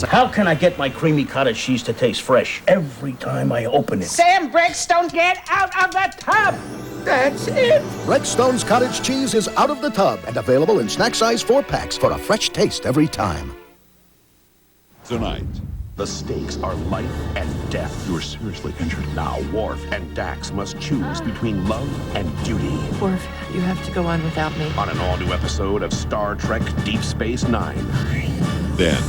How can I get my creamy cottage cheese to taste fresh every time I open it? Sam Breadstone, get out of the tub! That's it! Breadstone's cottage cheese is out of the tub and available in snack size 4-packs for a fresh taste every time. Tonight, the stakes are life and death. You're seriously injured. Now, Worf and Dax must choose between love and duty. Worf, you have to go on without me. On an all-new episode of Star Trek Deep Space Nine. then,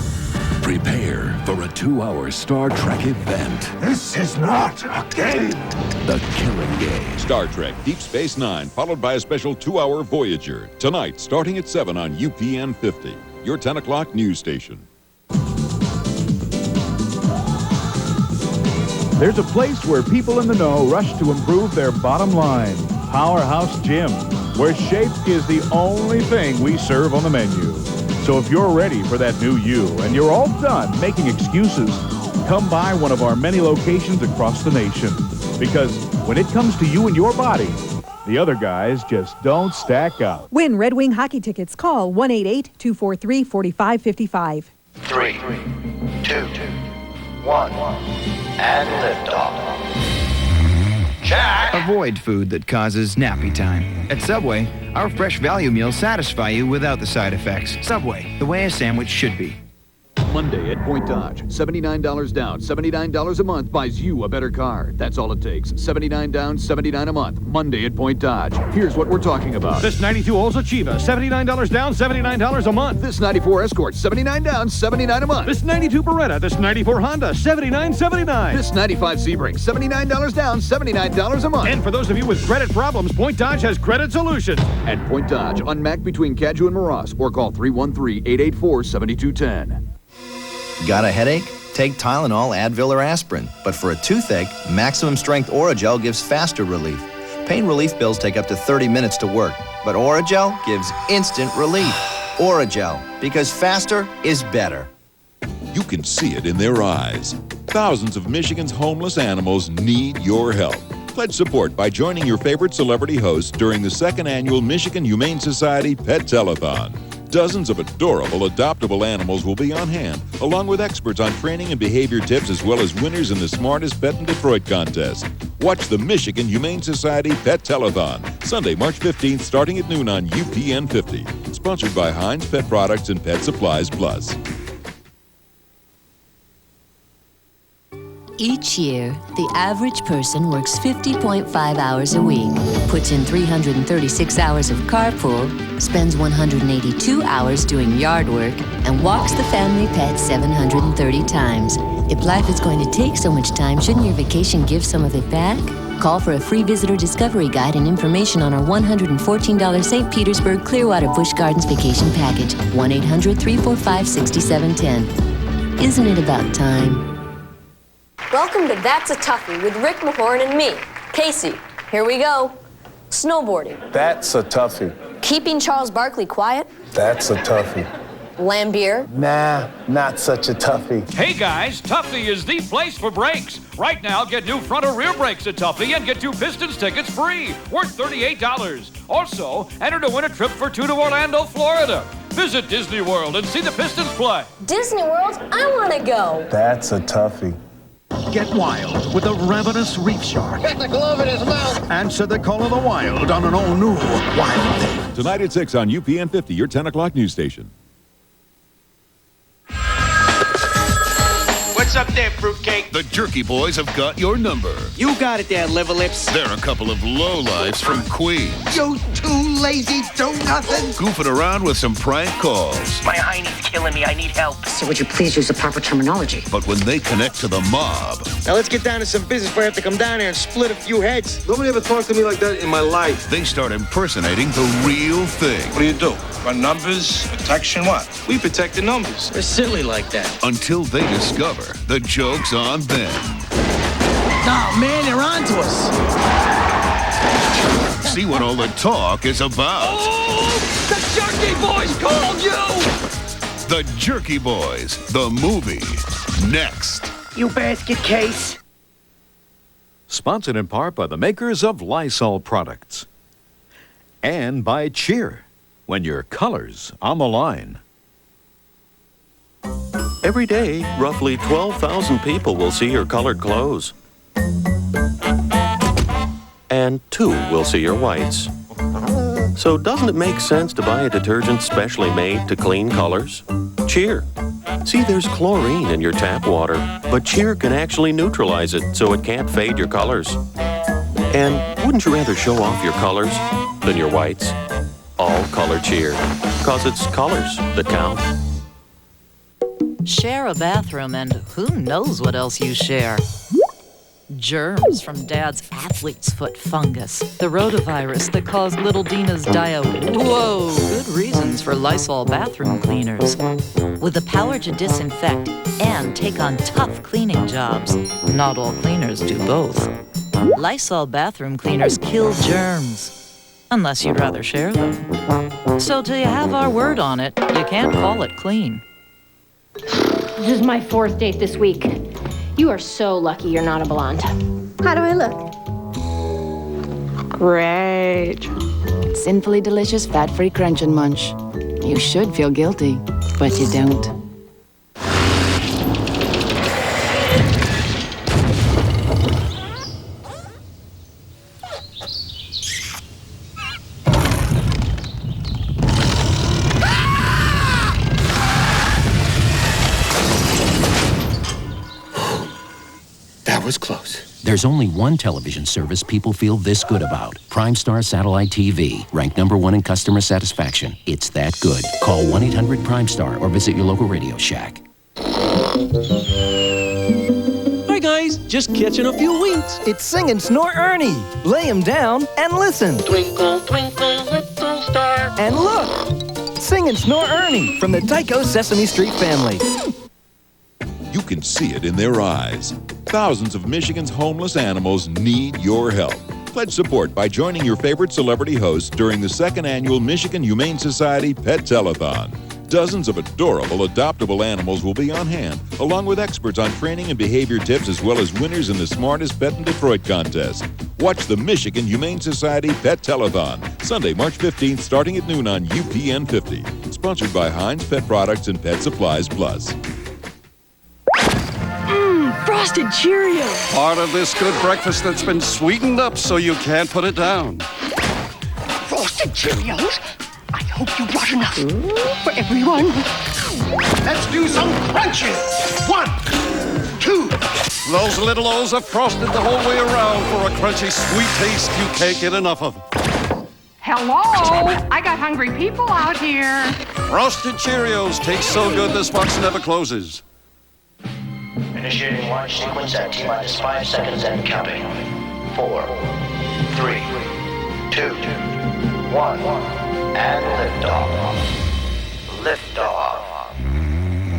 Prepare for a 2-hour Star Trek event. This is not a game. The Killing Game. Star Trek Deep Space Nine, followed by a special 2-hour Voyager. Tonight, starting at 7 on UPN 50, your 10 o'clock news station. There's a place where people in the know rush to improve their bottom line. Powerhouse Gym, where shape is the only thing we serve on the menu. So if you're ready for that new you and you're all done making excuses, come by one of our many locations across the nation. Because when it comes to you and your body, the other guys just don't stack up. Win Red Wing hockey tickets. Call 1-888-243-4555. 3, 2, 1, and liftoff. Jack! Avoid food that causes nappy time. At Subway, our fresh value meals satisfy you without the side effects. Subway, the way a sandwich should be. Monday at Point Dodge. $79 down, $79 a month buys you a better car. That's all it takes. $79 down, $79 a month. Monday at Point Dodge. Here's what we're talking about. This 92 Olds Achieva, $79 down, $79 a month. This 94 Escort, $79 down, $79 a month. This 92 Beretta, this 94 Honda, $79.79. This 95 Sebring, $79 down, $79 a month. And for those of you with credit problems, Point Dodge has credit solutions. At Point Dodge, on Mac between Cadju and Maras, or call 313-884-7210. Got a headache? Take Tylenol, Advil, or aspirin. But for a toothache, Maximum Strength Oragel gives faster relief. Pain relief pills take up to 30 minutes to work, but Oragel gives instant relief. Oragel, because faster is better. You can see it in their eyes. Thousands of Michigan's homeless animals need your help. Pledge support by joining your favorite celebrity hosts during the 2nd annual Michigan Humane Society Pet Telethon. Dozens of adorable, adoptable animals will be on hand, along with experts on training and behavior tips, as well as winners in the Smartest Pet in Detroit contest. Watch the Michigan Humane Society Pet Telethon, Sunday, March 15th, starting at noon on UPN 50. Sponsored by Heinz Pet Products and Pet Supplies Plus. Each year, the average person works 50.5 hours a week, puts in 336 hours of carpool, spends 182 hours doing yard work, and walks the family pet 730 times. If life is going to take so much time, shouldn't your vacation give some of it back? Call for a free visitor discovery guide and information on our $114 St. Petersburg Clearwater Busch Gardens vacation package. 1-800-345-6710. Isn't it about time? Welcome to That's a Toughie with Rick Mahorn and me, Casey. Here we go. Snowboarding. That's a toughie. Keeping Charles Barkley quiet. That's a toughie. Lambier. Nah, not such a toughie. Hey guys, Tuffy is the place for brakes. Right now, get new front or rear brakes at Tuffy and get 2 Pistons tickets free, worth $38. Also, enter to win a trip for 2 to Orlando, Florida. Visit Disney World and see the Pistons play. Disney World? I want to go. That's a toughie. Get wild with a ravenous reef shark. Get the glove in his mouth. Answer the call of the wild on an all-new Wild Thing. Tonight at 6 on UPN 50, your 10 o'clock news station. What's up there, fruitcake? The Jerky Boys have got your number. You got it there, liver lips. They're a couple of lowlifes from Queens, You two lazy do-nothing. goofing around with some prank calls. My hiney's killing me. I need help. So would you please use the proper terminology? But when they connect to the mob, Now let's get down to some business before I have to come down here and split a few heads. Nobody ever talked to me like that in my life. they start impersonating the real thing. What do you do? Run numbers? Protection what? We protect the numbers. We're silly like that. Until they discover the joke's on them. Oh, man, they're on to us. See what all the talk is about. Oh, the Jerky Boys called you! The Jerky Boys, the movie, next. You basket case. Sponsored in part by the makers of Lysol products. And by Cheer, when your color's on the line. Every day, roughly 12,000 people will see your colored clothes. And 2 will see your whites. So doesn't it make sense to buy a detergent specially made to clean colors? Cheer. See, there's chlorine in your tap water, but Cheer can actually neutralize it so it can't fade your colors. And wouldn't you rather show off your colors than your whites? All color Cheer, 'cause it's colors that count. Share a bathroom and who knows what else you share. Germs from Dad's athlete's foot fungus. The rotavirus that caused little Dina's whoa, good reasons for Lysol bathroom cleaners. With the power to disinfect and take on tough cleaning jobs. Not all cleaners do both. Lysol bathroom cleaners kill germs. Unless you'd rather share them. So till you have our word on it, you can't call it clean. This is my 4th date this week. You are so lucky you're not a blonde. How do I look? Great. Sinfully delicious, fat-free crunch and munch. You should feel guilty, but you don't. Was close. There's only one television service people feel this good about. Prime Star Satellite TV, ranked #1 in customer satisfaction. It's that good. Call 1-800-PRIME-STAR or visit your local Radio Shack. Hi guys, just catching a few winks. It's Sing and Snore Ernie. Lay him down and listen. Twinkle, twinkle, little star. And look! Sing and Snore Ernie from the Tycho Sesame Street family. You can see it in their eyes. Thousands of Michigan's homeless animals need your help. Pledge support by joining your favorite celebrity hosts during the 2nd annual Michigan Humane Society Pet Telethon. Dozens of adorable adoptable animals will be on hand, along with experts on training and behavior tips, as well as winners in the Smartest Pet in Detroit contest. Watch the Michigan Humane Society Pet Telethon, Sunday, March 15th, starting at noon on UPN 50. Sponsored by Heinz Pet Products and Pet Supplies Plus. Frosted Cheerios. Part of this good breakfast that's been sweetened up so you can't put it down. Frosted Cheerios? I hope you brought enough for everyone. Let's do some crunches. 1, 2. Those little O's are frosted the whole way around for a crunchy, sweet taste you can't get enough of. Hello? I got hungry people out here. Frosted Cheerios taste so good this box never closes. Initiating launch sequence at T-minus 5 seconds and counting. 4, 3, 2, 1, and liftoff. Liftoff.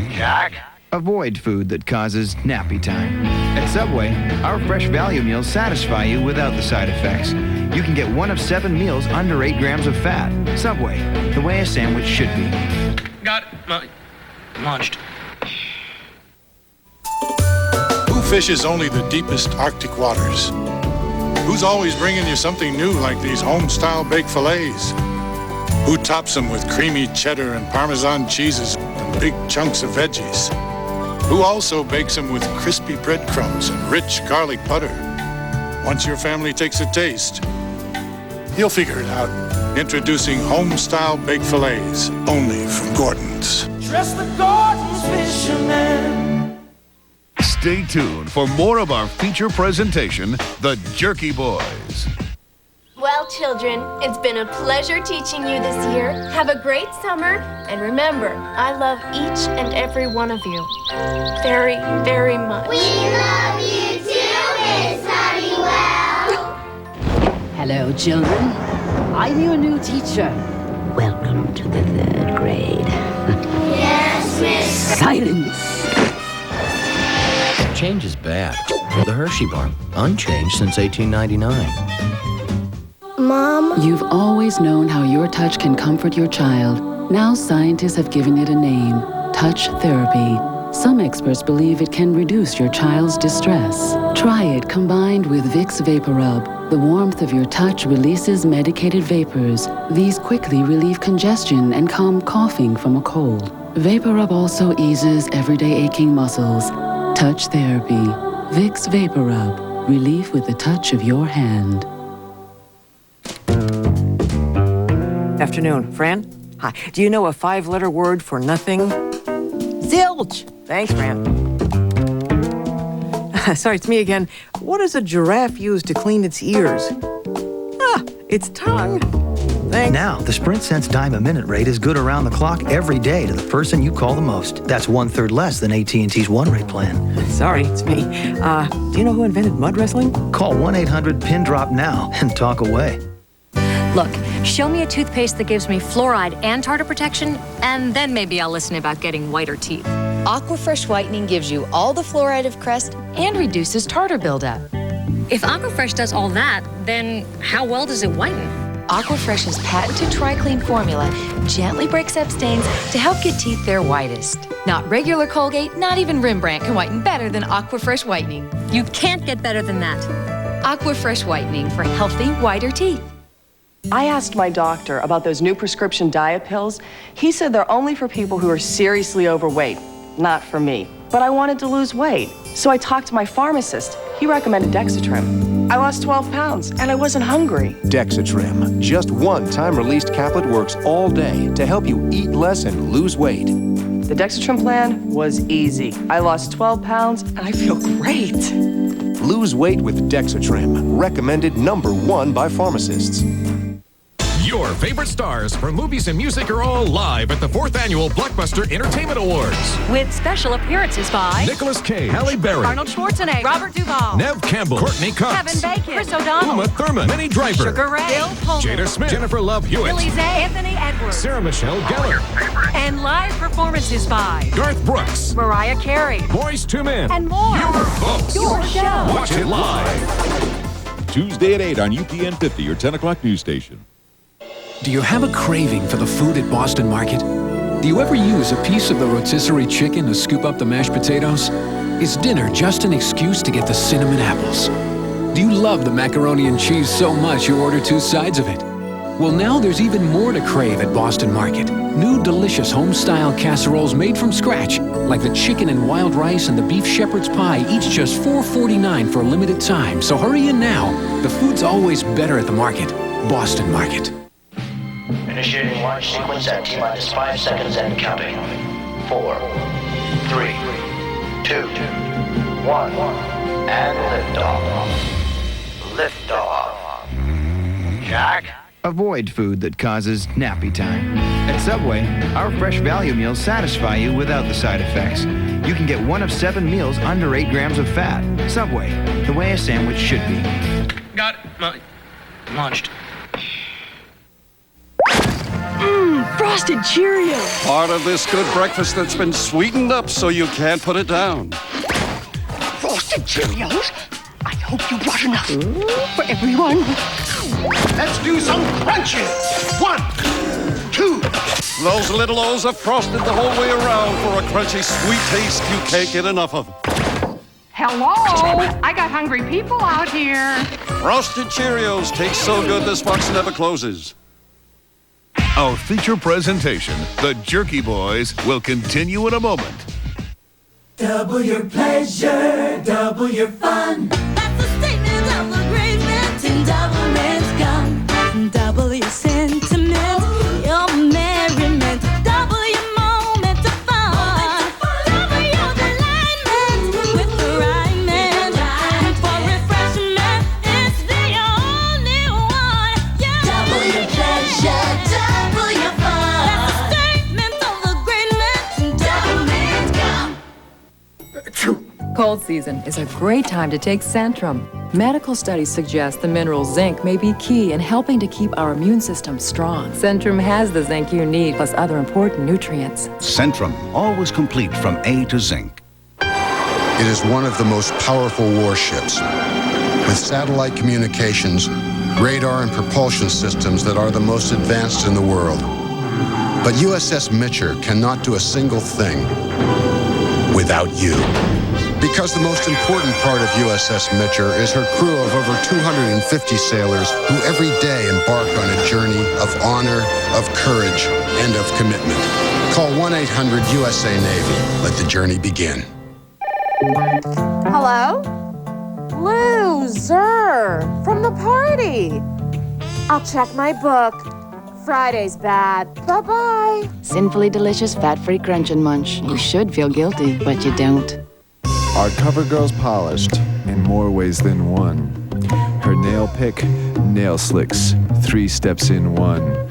Jack? Avoid food that causes nappy time. At Subway, our fresh value meals satisfy you without the side effects. You can get 1 of 7 meals under 8 grams of fat. Subway, the way a sandwich should be. Got it. Launched. Who fishes only the deepest Arctic waters? Who's always bringing you something new like these home-style baked fillets? Who tops them with creamy cheddar and Parmesan cheeses and big chunks of veggies? Who also bakes them with crispy breadcrumbs and rich garlic butter? Once your family takes a taste, you'll figure it out. Introducing home-style baked fillets, only from Gordon's. Trust the Gordon's fisherman. Stay tuned for more of our feature presentation, The Jerky Boys. Well, children, it's been a pleasure teaching you this year. Have a great summer, and remember, I love each and every one of you very, very much. We love you too, Miss Honeywell. Hello, children. I'm your new teacher. Welcome to the 3rd grade. Yes, Miss. Silence. Change is bad. The Hershey bar, unchanged since 1899. Mom? You've always known how your touch can comfort your child. Now scientists have given it a name, touch therapy. Some experts believe it can reduce your child's distress. Try it combined with Vicks VapoRub. The warmth of your touch releases medicated vapors. These quickly relieve congestion and calm coughing from a cold. VapoRub also eases everyday aching muscles. Touch therapy. Vicks VapoRub. Relief with the touch of your hand. Afternoon. Fran? Hi. Do you know a 5-letter word for nothing? Zilch! Thanks, Fran. Sorry, it's me again. What does a giraffe use to clean its ears? Its tongue. Thanks. Now, the Sprint Sense dime a minute rate is good around the clock every day to the person you call the most. That's 1/3 less than AT&T's one-rate plan. Sorry, it's me. Do you know who invented mud wrestling? Call 1-800-PIN-DROP now and talk away. Look, show me a toothpaste that gives me fluoride and tartar protection, and then maybe I'll listen about getting whiter teeth. Aquafresh Whitening gives you all the fluoride of Crest and reduces tartar buildup. If Aquafresh does all that, then how well does it whiten? Aquafresh's patented Tri-Clean formula gently breaks up stains to help get teeth their whitest. Not regular Colgate, not even Rembrandt can whiten better than Aquafresh Whitening. You can't get better than that. Aquafresh Whitening for healthy, whiter teeth. I asked my doctor about those new prescription diet pills. He said they're only for people who are seriously overweight, not for me. But I wanted to lose weight, so I talked to my pharmacist. He recommended Dexatrim. I lost 12 pounds, and I wasn't hungry. Dexatrim, just one-time released caplet, works all day to help you eat less and lose weight. The Dexatrim plan was easy. I lost 12 pounds, and I feel great. Lose weight with Dexatrim, recommended #1 by pharmacists. Your favorite stars from movies and music are all live at the 4th Annual Blockbuster Entertainment Awards. With special appearances by Nicolas Cage, Halle Berry, Arnold Schwarzenegger, Robert Duvall, Nev Campbell, Courtney Cox, Kevin Bacon, Chris O'Donnell, Uma Thurman, Minnie Driver, Sugar Ray, Bill Pullman, Jada Smith, Jennifer Love Hewitt, Billy Zane, Anthony Edwards, Sarah Michelle Gellar, and live performances by Garth Brooks, Mariah Carey, Boyz II Men, and more. Your folks. Your show. Watch it live. Tuesday at 8 on UPN 50, your 10 o'clock news station. Do you have a craving for the food at Boston Market? Do you ever use a piece of the rotisserie chicken to scoop up the mashed potatoes? Is dinner just an excuse to get the cinnamon apples? Do you love the macaroni and cheese so much you order 2 sides of it? Well, now there's even more to crave at Boston Market. New delicious home-style casseroles made from scratch, like the chicken and wild rice and the beef shepherd's pie, each just $4.49 for a limited time. So hurry in now. The food's always better at the market. Boston Market. Initiating launch sequence at T-minus 5 seconds and counting. 4, 3, 2, 1, and liftoff. Liftoff. Jack? Avoid food that causes nappy time. At Subway, our fresh value meals satisfy you without the side effects. You can get 1 of 7 meals under 8 grams of fat. Subway, the way a sandwich should be. Got it. Launched. Frosted Cheerios. Part of this good breakfast that's been sweetened up so you can't put it down. Frosted Cheerios? I hope you brought enough for everyone. Let's do some crunches. 1, 2. Those little O's are frosted the whole way around for a crunchy, sweet taste you can't get enough of. Hello? I got hungry people out here. Frosted Cheerios taste so good this box never closes. Our feature presentation, The Jerky Boys, will continue in a moment. Double your pleasure, double your fun. That's the statement of agreement in Double Man's Gum. Double your sentiment, your merriment. Double your moment of fun. Double your delightment with the rhyment. For refreshment, it's the only one. Yeah. Double your pleasure, double your fun. That's the statement of agreement in Double Man's Gum. Cold season is a great time to take Centrum. Medical studies suggest the mineral zinc may be key in helping to keep our immune system strong. Centrum has the zinc you need, plus other important nutrients. Centrum, always complete from A to zinc. It is one of the most powerful warships, with satellite communications, radar and propulsion systems that are the most advanced in the world. But USS Mitcher cannot do a single thing without you. Because the most important part of USS Mitcher is her crew of over 250 sailors who every day embark on a journey of honor, of courage, and of commitment. Call 1-800-USA-NAVY. Let the journey begin. Hello? Loser! From the party! I'll check my book. Friday's bad. Bye-bye. Sinfully delicious, fat-free crunch and munch. You should feel guilty, but you don't. Our CoverGirl's polished in more ways than one. Her nail pick, nail slicks, 3 steps in one.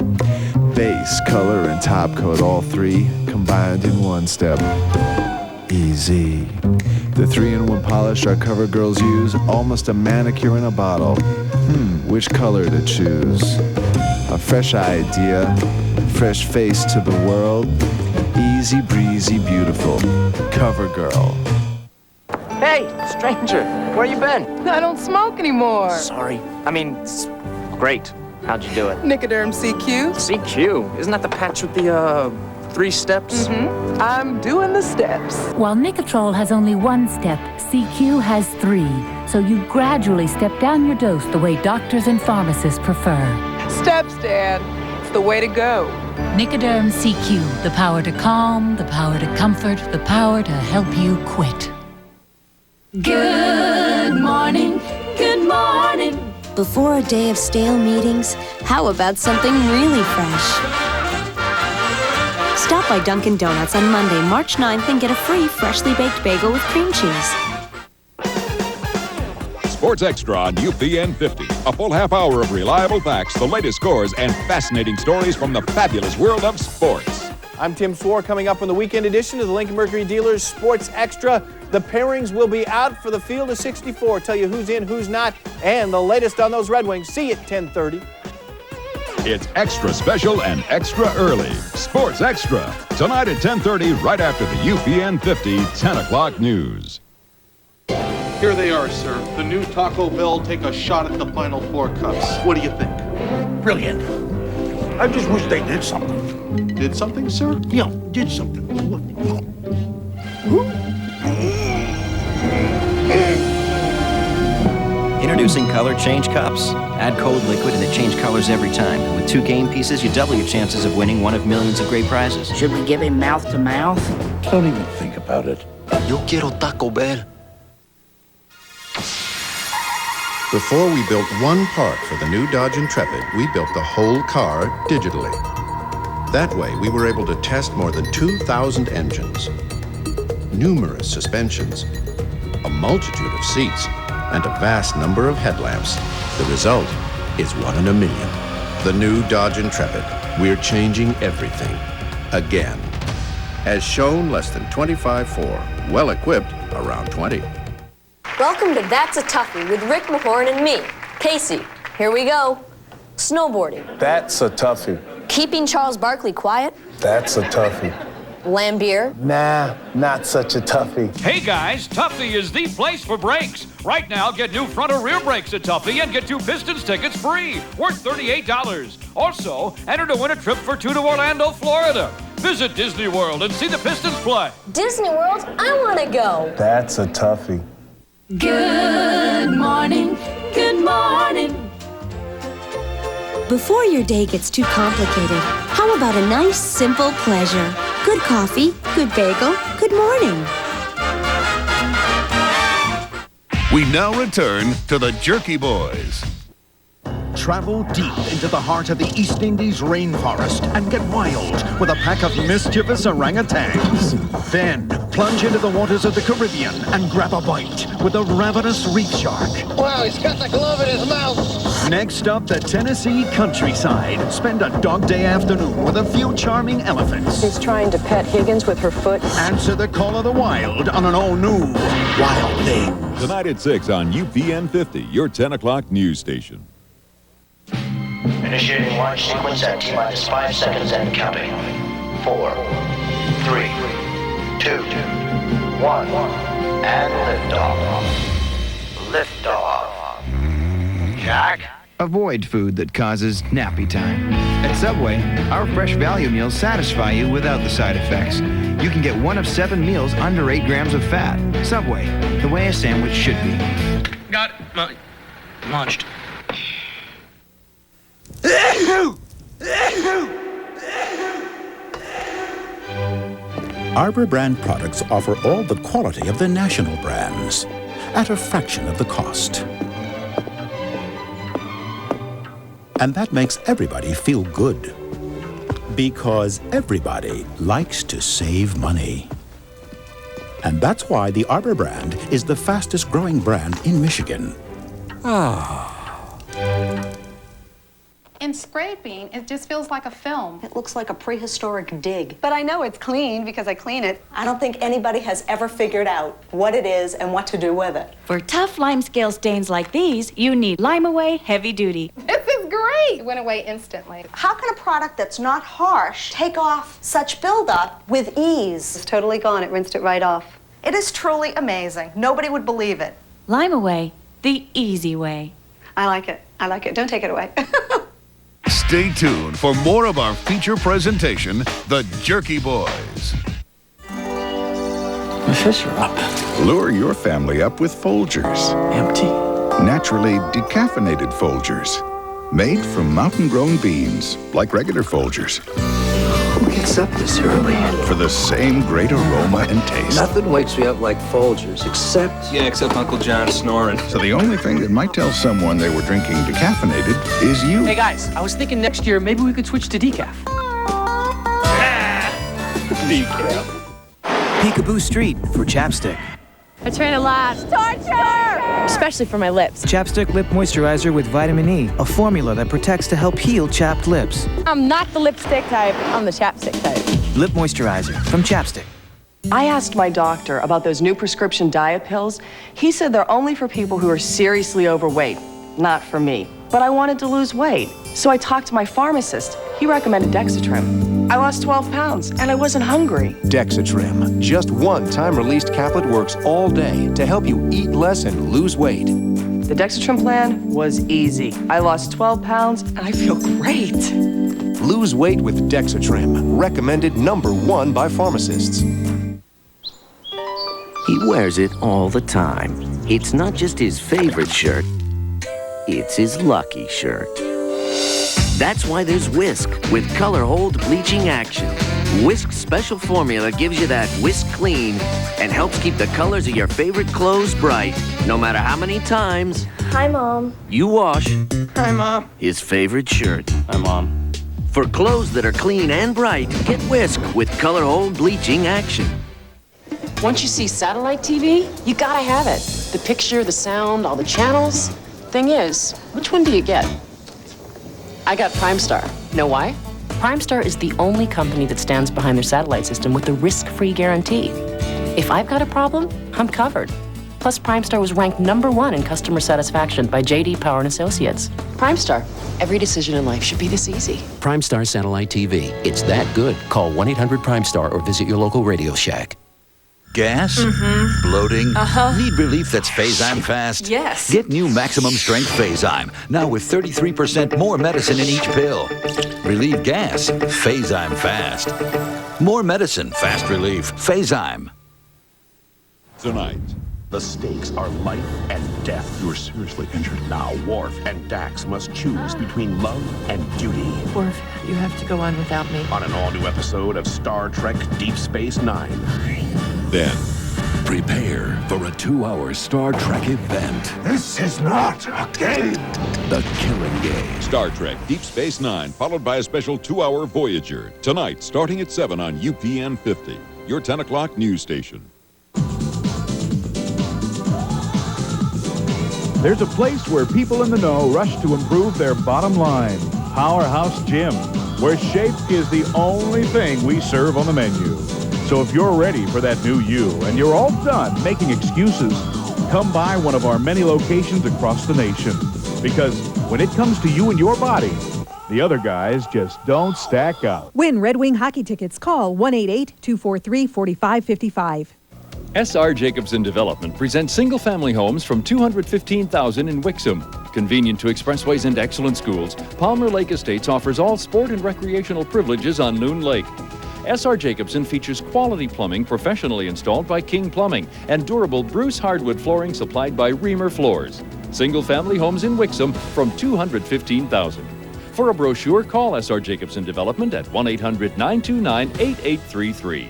Base, color, and top coat, all 3 combined in 1 step. Easy. The 3-in-1 polish our CoverGirls use, almost a manicure in a bottle. Which color to choose? A fresh idea, fresh face to the world. Easy breezy, beautiful. CoverGirl. Hey, stranger, where you been? I don't smoke anymore. Sorry. I mean, great. How'd you do it? Nicoderm CQ. CQ? Isn't that the patch with the, 3 steps? I'm doing the steps. While Nicotrol has only 1 step, CQ has 3. So you gradually step down your dose the way doctors and pharmacists prefer. Steps, Dad. It's the way to go. Nicoderm CQ, the power to calm, the power to comfort, the power to help you quit. Good morning, good morning. Before a day of stale meetings, how about something really fresh? Stop by Dunkin' Donuts on Monday, March 9th and get a free freshly baked bagel with cream cheese. Sports Extra on UPN 50. A full half hour of reliable facts, the latest scores, and fascinating stories from the fabulous world of sports. I'm Tim Swore. Coming up on the weekend edition of the Lincoln Mercury Dealers Sports Extra, the pairings will be out for the field of 64. Tell you who's in, who's not, and the latest on those Red Wings. See you at 10:30. It's extra special and extra early. Sports Extra. Tonight at 10:30, right after the UPN 50 10 o'clock news. Here they are, sir. The new Taco Bell Take a Shot at the Final Four cups. What do you think? Brilliant. I just wish they did something. Did something, sir? Yeah, did something. Introducing Color Change Cups. Add cold liquid and they change colors every time. And with 2 game pieces, you double your chances of winning one of millions of great prizes. Should we give him mouth to mouth? Don't even think about it. Yo quiero Taco Bell. Before we built one part for the new Dodge Intrepid, we built the whole car digitally. That way, we were able to test more than 2,000 engines, numerous suspensions, a multitude of seats, and a vast number of headlamps. The result is 1 in a million. The new Dodge Intrepid. We're changing everything. Again. As shown, less than 25.4. Well equipped, around 20. Welcome to That's a Toughie with Rick Mahorn and me, Casey. Here we go. Snowboarding. That's a toughie. Keeping Charles Barkley quiet. That's a toughie. Lambier. Nah, not such a toughie. Hey guys, Tuffy is the place for brakes. Right now, get new front or rear brakes at Tuffy and get 2 Pistons tickets free, worth $38. Also, enter to win a trip for 2 to Orlando, Florida. Visit Disney World and see the Pistons play. Disney World? I want to go. That's a toughie. Good morning, good morning. Before your day gets too complicated, how about a nice, simple pleasure? Good coffee, good bagel, good morning. We now return to the Jerky Boys. Travel deep into the heart of the East Indies rainforest and get wild with a pack of mischievous orangutans. Then plunge into the waters of the Caribbean and grab a bite with a ravenous reef shark. Wow, he's got the glove in his mouth. Next up, the Tennessee countryside. Spend a dog day afternoon with a few charming elephants. She's trying to pet Higgins with her foot. Answer the call of the wild on an all-new Wild Thing. Tonight at 6 on UPN 50, your 10 o'clock news station. Initiating launch sequence at T-minus 5 seconds and counting. 4, 3, 2, 1, and liftoff. Liftoff. Jack? Avoid food that causes nappy time. At Subway, our fresh value meals satisfy you without the side effects. You can get 1 of 7 meals under 8 grams of fat. Subway, the way a sandwich should be. Got it. Launched. Arbor brand products offer all the quality of the national brands at a fraction of the cost. And that makes everybody feel good. Because everybody likes to save money. And that's why the Arbor brand is the fastest growing brand in Michigan. In scraping, it just feels like a film. It looks like a prehistoric dig. But I know it's clean because I clean it. I don't think anybody has ever figured out what it is and what to do with it. For tough lime scale stains like these, you need Lime Away Heavy Duty. This is great. It went away instantly. How can a product that's not harsh take off such buildup with ease? It's totally gone. It rinsed it right off. It is truly amazing. Nobody would believe it. Lime Away, the easy way. I like it. I like it. Don't take it away. Stay tuned for more of our feature presentation, The Jerky Boys. The fish are up. Lure your family up with Folgers. Empty. Naturally decaffeinated Folgers. Made from mountain-grown beans, like regular Folgers. Who gets up this early? For the same great aroma and taste. Nothing wakes me up like Folgers, except... Yeah, except Uncle John snoring. So the only thing that might tell someone they were drinking decaffeinated is you. Hey guys, I was thinking next year maybe we could switch to decaf. Decaf. Peekaboo Street for chapstick. I train a lot. Torture! Especially for my lips. Chapstick Lip Moisturizer with vitamin E, a formula that protects to help heal chapped lips. I'm not the lipstick type. I'm the chapstick type. Lip Moisturizer from Chapstick. I asked my doctor about those new prescription diet pills. He said they're only for people who are seriously overweight, not for me. But I wanted to lose weight, so I talked to my pharmacist. He recommended Dexatrim. I lost 12 pounds, and I wasn't hungry. Dexatrim, just one time-released caplet, works all day to help you eat less and lose weight. The Dexatrim plan was easy. I lost 12 pounds, and I feel great. Lose weight with Dexatrim, recommended #1 by pharmacists. He wears it all the time. It's not just his favorite shirt, it's his lucky shirt. That's why there's Whisk with Color Hold Bleaching Action. Whisk's special formula gives you that whisk clean and helps keep the colors of your favorite clothes bright, no matter how many times Hi, Mom. you wash Hi, Mom. his favorite shirt. Hi, Mom. For clothes that are clean and bright, get Whisk with Color Hold Bleaching Action. Once you see satellite TV, you gotta have it. The picture, the sound, all the channels. Thing is, which one do you get? I got Primestar. Know why? Primestar is the only company that stands behind their satellite system with the risk-free guarantee. If I've got a problem, I'm covered. Plus, Primestar was ranked #1 in customer satisfaction by J.D. Power & Associates. Primestar. Every decision in life should be this easy. Primestar Satellite TV. It's that good. Call 1-800-PRIMESTAR or visit your local Radio Shack. Gas? Bloating? Need relief that's Phase-Ime fast? Yes. Get new maximum strength Phase-Ime, now with 33% more medicine in each pill. Relieve gas, Phase-Ime fast. More medicine, fast relief, Phase-Ime. Tonight, the stakes are life and death. You are seriously injured. Now, Worf and Dax must choose between love and duty. Worf, you have to go on without me. On an all-new episode of Star Trek Deep Space Nine. Then, prepare for a 2-hour Star Trek event. This is not a game. The Killing Game. Star Trek Deep Space Nine, followed by a special 2-hour Voyager. Tonight, starting at 7 on UPN 50, your 10 o'clock news station. There's a place where people in the know rush to improve their bottom line. Powerhouse Gym, where shape is the only thing we serve on the menu. So if you're ready for that new you and you're all done making excuses, come by one of our many locations across the nation. Because when it comes to you and your body, the other guys just don't stack up. Win Red Wing hockey tickets. Call 1-888-243-4555. S.R. Jacobson Development presents single-family homes from $215,000 in Wixom. Convenient to expressways and excellent schools, Palmer Lake Estates offers all sport and recreational privileges on Loon Lake. S.R. Jacobson features quality plumbing professionally installed by King Plumbing and durable Bruce hardwood flooring supplied by Reamer Floors. Single-family homes in Wixom from $215,000. For a brochure, call S.R. Jacobson Development at 1-800-929-8833.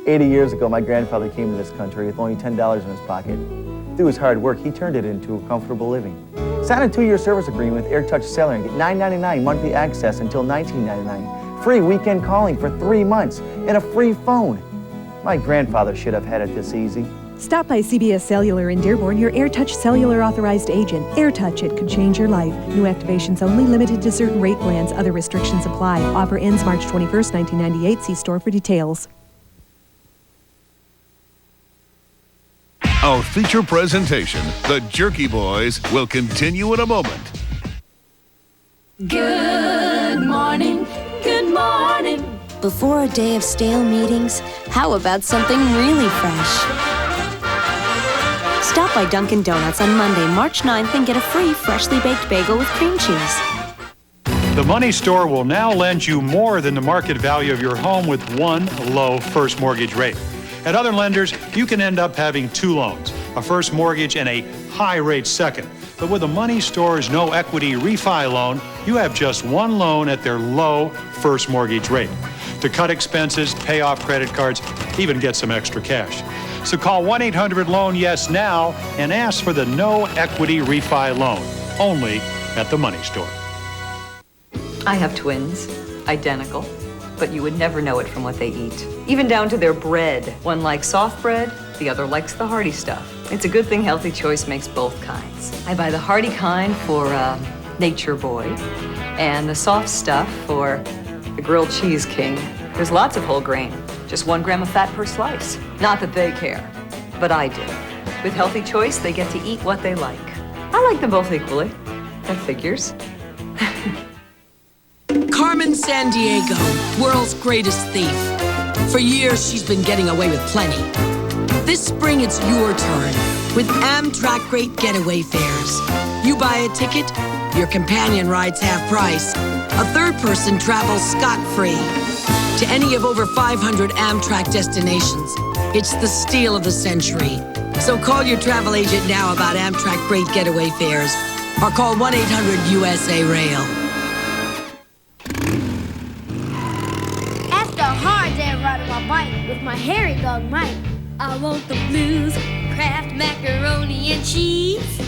80 years ago, my grandfather came to this country with only $10 in his pocket. Through his hard work, he turned it into a comfortable living. Sign a 2-year service agreement with AirTouch Cellular and get $9.99 monthly access until $19.99. Free weekend calling for 3 months and a free phone. My grandfather should have had it this easy. Stop by CBS Cellular in Dearborn, your AirTouch Cellular authorized agent. AirTouch, it could change your life. New activations only, limited to certain rate plans. Other restrictions apply. Offer ends March 21st, 1998. See store for details. Our feature presentation, The Jerky Boys, will continue in a moment. Good morning, good morning. Before a day of stale meetings, how about something really fresh? Stop by Dunkin' Donuts on Monday, March 9th and get a free freshly baked bagel with cream cheese. The Money Store will now lend you more than the market value of your home with one low first mortgage rate. At other lenders, you can end up having 2 loans, a first mortgage and a high-rate second. But with the Money Store's no equity refi loan, you have just 1 loan at their low first mortgage rate. To cut expenses, pay off credit cards, even get some extra cash. So call 1-800-LOAN-YES now and ask for the no equity refi loan, only at the Money Store. I have twins, identical, but you would never know it from what they eat. Even down to their bread. One likes soft bread, the other likes the hearty stuff. It's a good thing Healthy Choice makes both kinds. I buy the hearty kind for Nature Boy, and the soft stuff for the Grilled Cheese King. There's lots of whole grain, just 1 gram of fat per slice. Not that they care, but I do. With Healthy Choice, they get to eat what they like. I like them both equally. That figures. Carmen Sandiego, world's greatest thief. For years, she's been getting away with plenty. This spring, it's your turn with Amtrak Great Getaway Fares. You buy a ticket, your companion rides half price. A third person travels scot-free to any of over 500 Amtrak destinations. It's the steal of the century. So call your travel agent now about Amtrak Great Getaway Fares or call 1-800-USA-RAIL. After a hard day riding my bike with my hairy dog Mike, I want the blues, Kraft macaroni and cheese,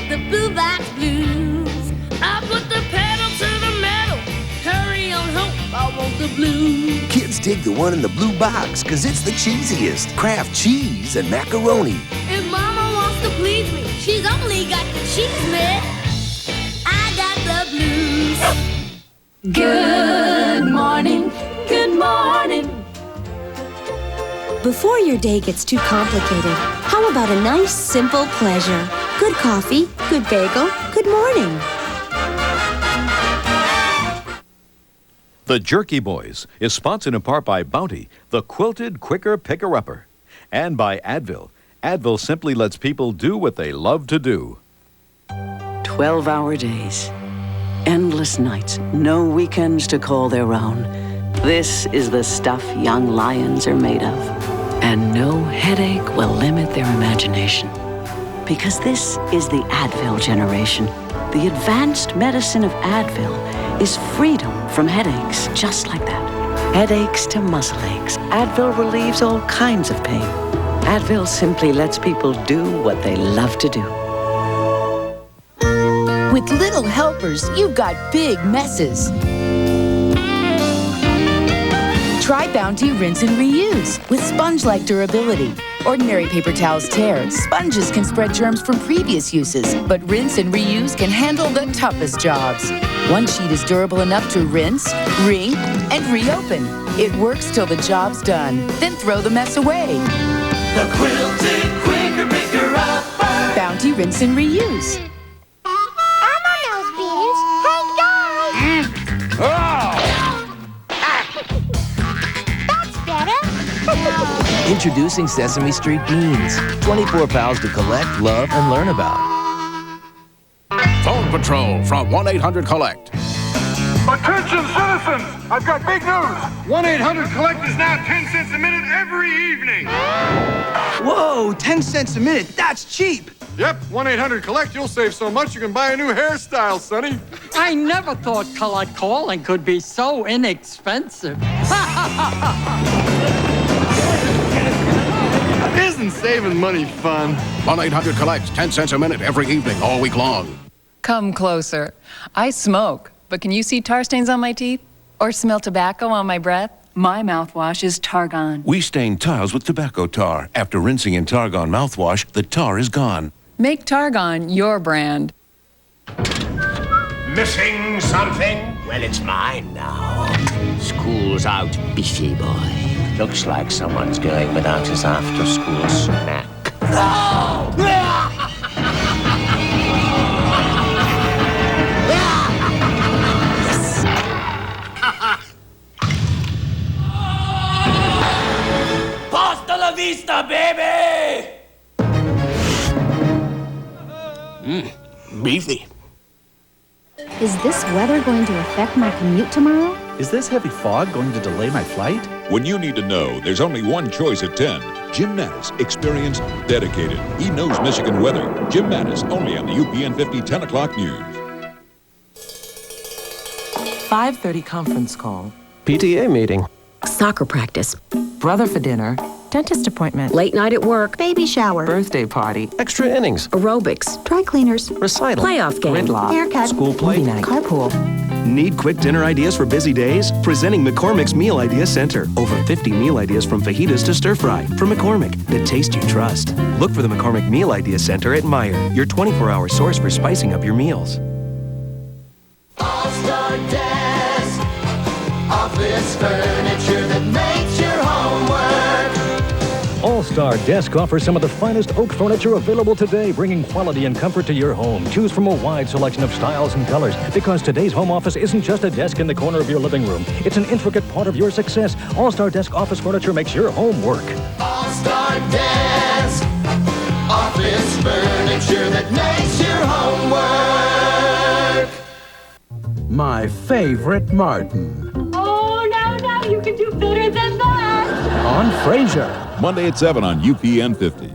the blue box blues. I put the pedal to the metal, hurry on home, I want the blues. Kids dig the one in the blue box because it's the cheesiest. Kraft cheese and macaroni. If Mama wants to please me, she's only got the cheese, man. I got the blues. Good morning, good morning. Before your day gets too complicated, how about a nice, simple pleasure? Good coffee, good bagel, good morning. The Jerky Boys is sponsored in part by Bounty, the quilted quicker picker-upper, and by Advil. Advil simply lets people do what they love to do. 12-hour days, endless nights, no weekends to call their own. This is the stuff young lions are made of. And no headache will limit their imagination. Because this is the Advil generation. The advanced medicine of Advil is freedom from headaches, just like that. Headaches to muscle aches. Advil relieves all kinds of pain. Advil simply lets people do what they love to do. With little helpers, you've got big messes. Try Bounty Rinse and Reuse with sponge-like durability. Ordinary paper towels tear. Sponges can spread germs from previous uses, but Rinse and Reuse can handle the toughest jobs. One sheet is durable enough to rinse, wring, and reopen. It works till the job's done. Then throw the mess away. The Quilted Quicker Picker-Upper. Bounty Rinse and Reuse. I'm on those beans. Hey, guys! That's better. Introducing Sesame Street Beans. 24 pals to collect, love, and learn about. Phone Patrol from 1-800-COLLECT. Attention, citizens! I've got big news! 1-800-COLLECT is now 10 cents a minute every evening! Whoa, 10 cents a minute, that's cheap! Yep, 1-800-COLLECT, you'll save so much you can buy a new hairstyle, Sonny. I never thought collect calling could be so inexpensive. saving money fun. 1-800-COLLECT, 10 cents a minute every evening, all week long. Come closer. I smoke, but can you see tar stains on my teeth? Or smell tobacco on my breath? My mouthwash is Targon. We stain tiles with tobacco tar. After rinsing in Targon mouthwash, the tar is gone. Make Targon your brand. Missing something? Well, it's mine now. School's out, beefy boy. Looks like someone's going without his after-school snack. Hasta la vista, baby! Beefy. Is this weather going to affect my commute tomorrow? Is this heavy fog going to delay my flight? When you need to know, there's only one choice at 10. Jim Mattis, experienced, dedicated. He knows Michigan weather. Jim Mattis, only on the UPN 50 10 o'clock news. 5:30 conference call. PTA meeting. Soccer practice. Brother for dinner. Dentist appointment. Late night at work. Baby shower. Birthday party. Extra innings. Aerobics. Dry cleaners. Recital. Playoff game. Gridlock. Haircut. School play. Movie night. Carpool. Need quick dinner ideas for busy days? Presenting McCormick's Meal Idea Center. Over 50 meal ideas from fajitas to stir fry. From McCormick, the taste you trust. Look for the McCormick Meal Idea Center at Meijer, your 24-hour source for spicing up your meals. All-Star Desk. Office furniture that makes your home work. All-Star Desk offers some of the finest oak furniture available today, bringing quality and comfort to your home. Choose from a wide selection of styles and colors, because today's home office isn't just a desk in the corner of your living room. It's an intricate part of your success. All-Star Desk office furniture makes your home work. All-Star Desk. Office furniture that makes your home work. My favorite Martin. Oh, no, you can do better than that. On Frasier. Monday at 7 on UPN 50.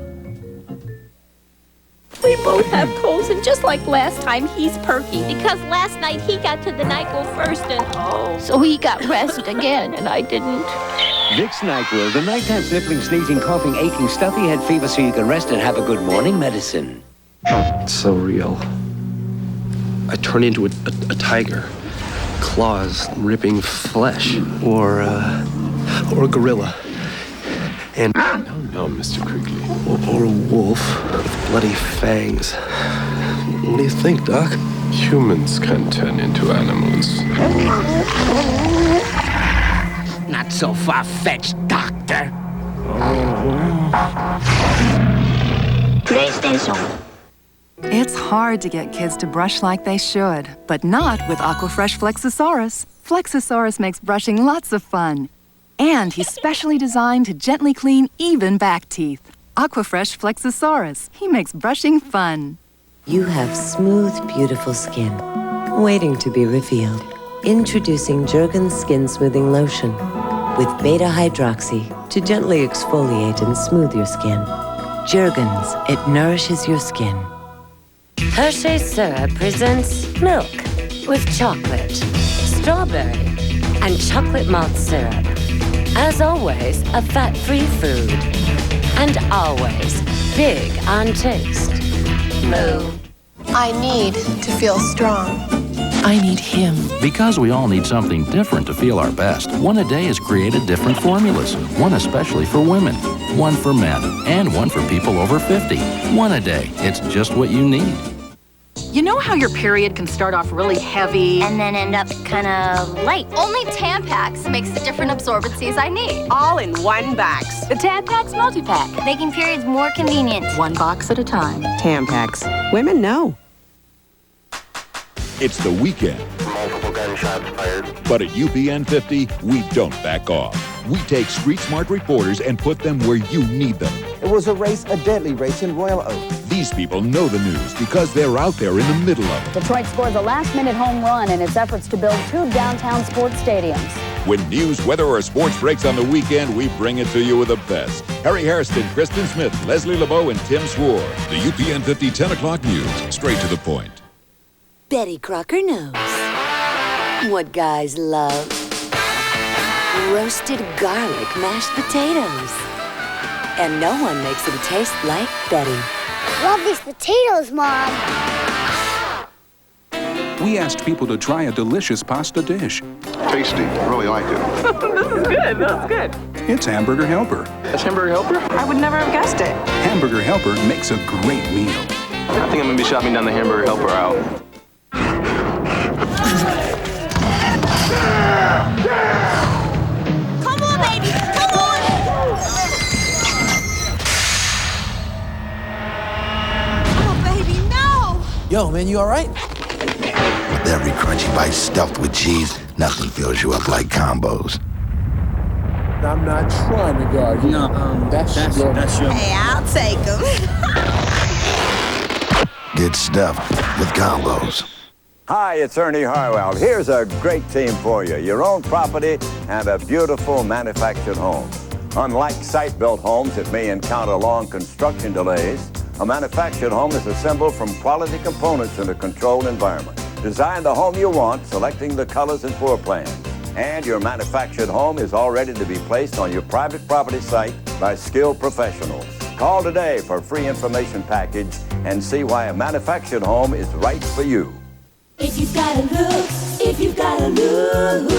We both have colds, and just like last time, he's perky. Because last night he got to the NyQuil first, and so he got rest again, and I didn't. Vicks NyQuil, the nighttime sniffling, sneezing, coughing, aching, stuffy head fever, so you can rest and have a good morning medicine. It's so real. I turn into a tiger. Claws ripping flesh. Or a gorilla. And no, Mr. Quigley. Or a wolf with bloody fangs. What do you think, Doc? Humans can turn into animals. Not so far-fetched, Doctor. PlayStation. It's hard to get kids to brush like they should, but not with Aquafresh Flexosaurus. Flexosaurus makes brushing lots of fun. And he's specially designed to gently clean even back teeth. Aquafresh Flexosaurus. He makes brushing fun. You have smooth, beautiful skin, waiting to be revealed. Introducing Jergens Skin Smoothing Lotion with beta-hydroxy to gently exfoliate and smooth your skin. Jergens, it nourishes your skin. Hershey's syrup presents milk with chocolate, strawberry, and chocolate malt syrup. As always, a fat-free food. And always big on taste. Moo. I need to feel strong. I need him. Because we all need something different to feel our best, One A Day has created different formulas. One especially for women, one for men, and one for people over 50. One A Day. It's just what you need. You know how your period can start off really heavy And then end up kind of light. Only Tampax makes the different absorbencies I need. all in one box. The Tampax multi-pack, making periods more convenient. One box at a time. Tampax. Women know. It's the weekend. Multiple gunshots fired. But at UPN 50, we don't back off. We take street-smart reporters and put them where you need them. It was a deadly race in Royal Oak. These people know the news because they're out there in the middle of it. Detroit scores a last-minute home run in its efforts to build 2 downtown sports stadiums. When news, weather, or sports breaks on the weekend, we bring it to you with the best. Harry Hairston, Kristen Smith, Leslie LeBeau, and Tim Swore. The UPN 50 10 o'clock news. Straight to the point. Betty Crocker knows what guys love. Roasted garlic mashed potatoes And no one makes them taste like Betty. Love these potatoes, Mom. We asked people to try a delicious pasta dish. Tasty. Really like it. This is good. That's good. It's Hamburger Helper. That's Hamburger Helper? I would never have guessed it. Hamburger Helper makes a great meal. I think I'm gonna be shopping down the Hamburger Helper aisle. Come on, baby. Come on. Oh, baby, no. Yo, man, you all right? With every crunchy bite stuffed with cheese, nothing fills you up like combos. I'm not trying to guard you. No, that's your... Hey, I'll take them. Good stuff with combos. Hi, it's Ernie Harwell. Here's a great team for you. Your own property and a beautiful manufactured home. Unlike site-built homes that may encounter long construction delays, a manufactured home is assembled from quality components in a controlled environment. Design the home you want, selecting the colors and floor plans. And your manufactured home is all ready to be placed on your private property site by skilled professionals. Call today for a free information package and see why a manufactured home is right for you. If you've got a look, if you've got a look,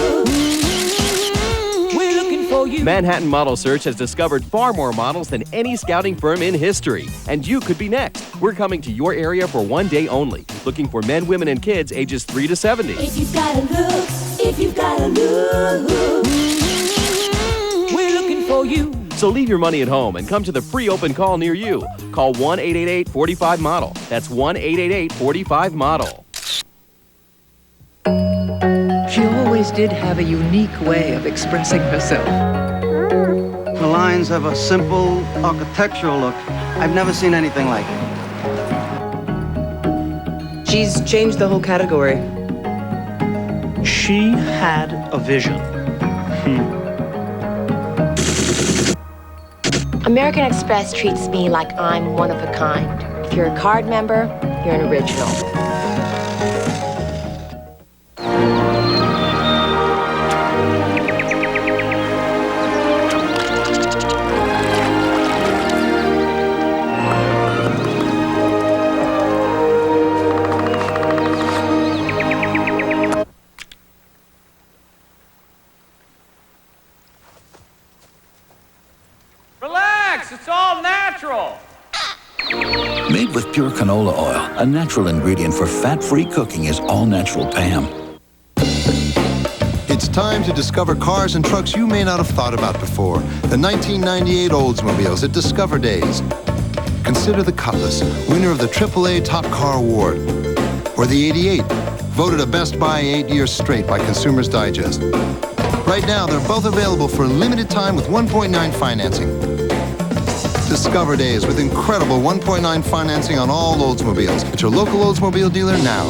we're looking for you. Manhattan Model Search has discovered far more models than any scouting firm in history. And you could be next. We're coming to your area for one day only, looking for men, women, and kids ages 3 to 70. If you've got a look, if you've got a look, we're looking for you. So leave your money at home and come to the free open call near you. Call 1-888-45-MODEL. That's 1-888-45-MODEL. She always did have a unique way of expressing herself. The lines have a simple architectural look. I've never seen anything like it. She's changed the whole category. She had a vision. American Express treats me like I'm one of a kind. If you're a card member, you're an original. It's all natural. Made with pure canola oil, a natural ingredient for fat-free cooking is all-natural Pam. It's time to discover cars and trucks you may not have thought about before. The 1998 Oldsmobiles at Discover Days. Consider the Cutlass, winner of the AAA Top Car Award. Or the 88, voted a Best Buy 8 years straight by Consumers Digest. Right now, they're both available for a limited time with 1.9 financing. Discover Days with incredible 1.9 financing on all Oldsmobiles. At your local Oldsmobile dealer now.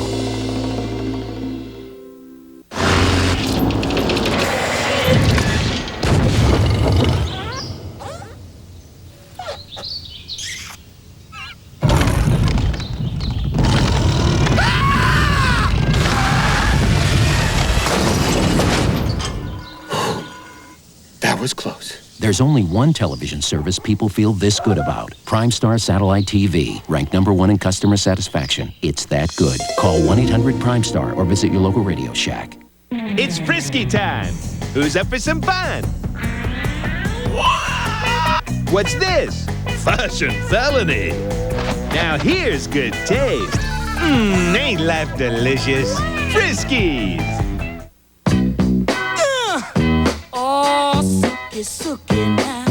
That was close. There's only one television service people feel this good about. Prime Star Satellite TV, ranked #1 in customer satisfaction. It's that good. Call 1-800-PRIME-STAR or visit your local Radio Shack. It's Frisky time. Who's up for some fun? What's this? Fashion felony. Now here's good taste. Ain't life delicious? Friskies. Oh, suki now.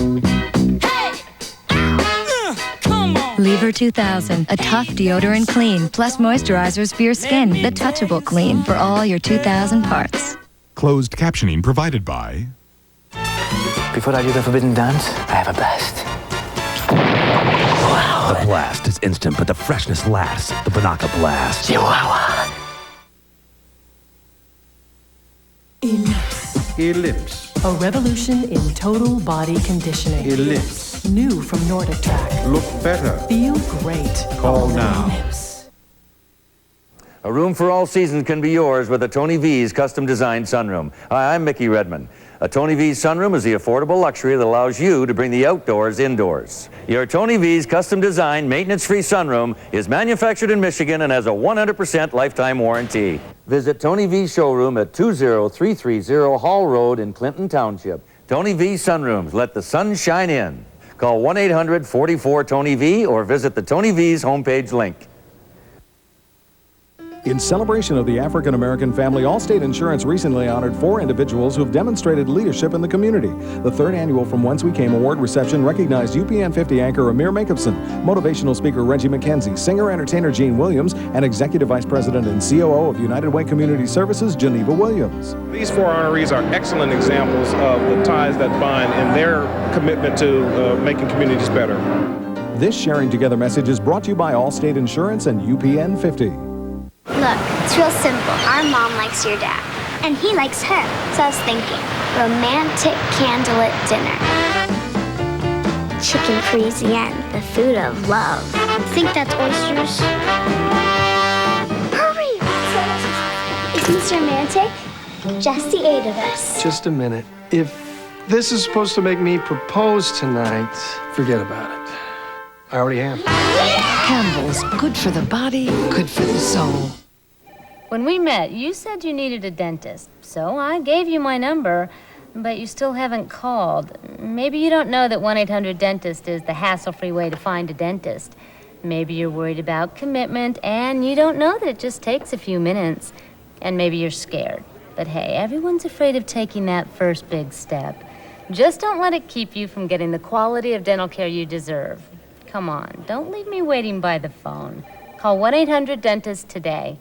Hey! Come on. Lever 2000, a tough deodorant clean, plus moisturizers for your skin. The touchable clean for all your 2000 parts. Closed captioning provided by... Before I do the forbidden dance, I have a blast. Wow. The blast is instant, but the freshness lasts. The Banaka Blast. Chihuahua. Ellipse. A revolution in total body conditioning. Ellipse. New from Nordic Track. Look better. Feel great. Call now. A room for all seasons can be yours with a Tony V's custom-designed sunroom. Hi, I'm Mickey Redmond. A Tony V's sunroom is the affordable luxury that allows you to bring the outdoors indoors. Your Tony V's custom-designed, maintenance-free sunroom is manufactured in Michigan and has a 100% lifetime warranty. Visit Tony V's showroom at 20330 Hall Road in Clinton Township. Tony V Sunrooms, let the sun shine in. Call 1-800-44-TONY-V or visit the Tony V's homepage link. In celebration of the African American family, Allstate Insurance recently honored 4 individuals who have demonstrated leadership in the community. The 3rd annual From Whence We Came award reception recognized UPN 50 anchor Amir Makupson, motivational speaker Reggie McKenzie, singer-entertainer Gene Williams, and Executive Vice President and COO of United Way Community Services, Geneva Williams. These 4 honorees are excellent examples of the ties that bind in their commitment to making communities better. This Sharing Together message is brought to you by Allstate Insurance and UPN 50. Look, it's real simple. Our mom likes your dad, and he likes her. So I was thinking, romantic candlelit dinner. Chicken friesienne, the food of love. Think that's oysters? Hurry! Isn't this romantic? Just the 8 of us. Just a minute. If this is supposed to make me propose tonight, forget about it. I already am. Campbell's, good for the body, good for the soul. When we met, you said you needed a dentist, so I gave you my number, but you still haven't called. Maybe you don't know that 1-800-DENTIST is the hassle-free way to find a dentist. Maybe you're worried about commitment, and you don't know that it just takes a few minutes. And maybe you're scared. But hey, everyone's afraid of taking that first big step. Just don't let it keep you from getting the quality of dental care you deserve. Come on, don't leave me waiting by the phone. Call 1-800-DENTIST today.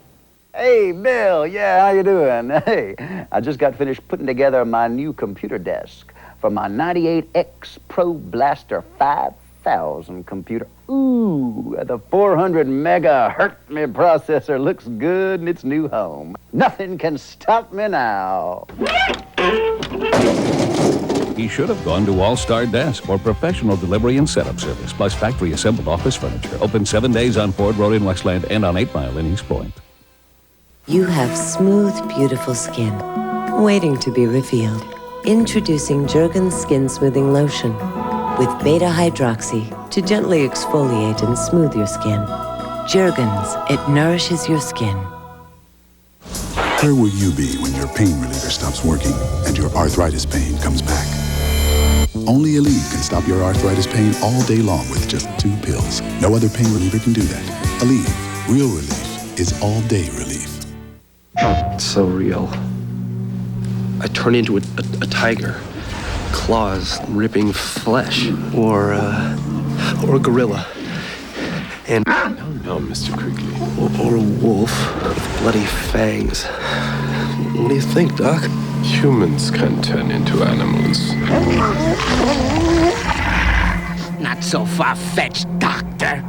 Hey, Bill. Yeah, how you doing? Hey, I just got finished putting together my new computer desk for my 98X Pro Blaster 5000 computer. Ooh, the 400 megahertz processor looks good in its new home. Nothing can stop me now. He should have gone to All-Star Desk for professional delivery and setup service, plus factory-assembled office furniture. Open 7 days on Ford Road in Westland and on 8 Mile in East Point. You have smooth, beautiful skin, waiting to be revealed. Introducing Jergens Skin Smoothing Lotion with beta-hydroxy to gently exfoliate and smooth your skin. Jergens, it nourishes your skin. Where will you be when your pain reliever stops working and your arthritis pain comes back? Only Aleve can stop your arthritis pain all day long with just 2 pills. No other pain reliever can do that. Aleve, real relief, is all-day relief. It's so real. I turn into a tiger, claws ripping flesh, or a gorilla, and no, Mr. Quigley, or a wolf with bloody fangs. What do you think, Doc? Humans can turn into animals. Not so far-fetched, Doctor.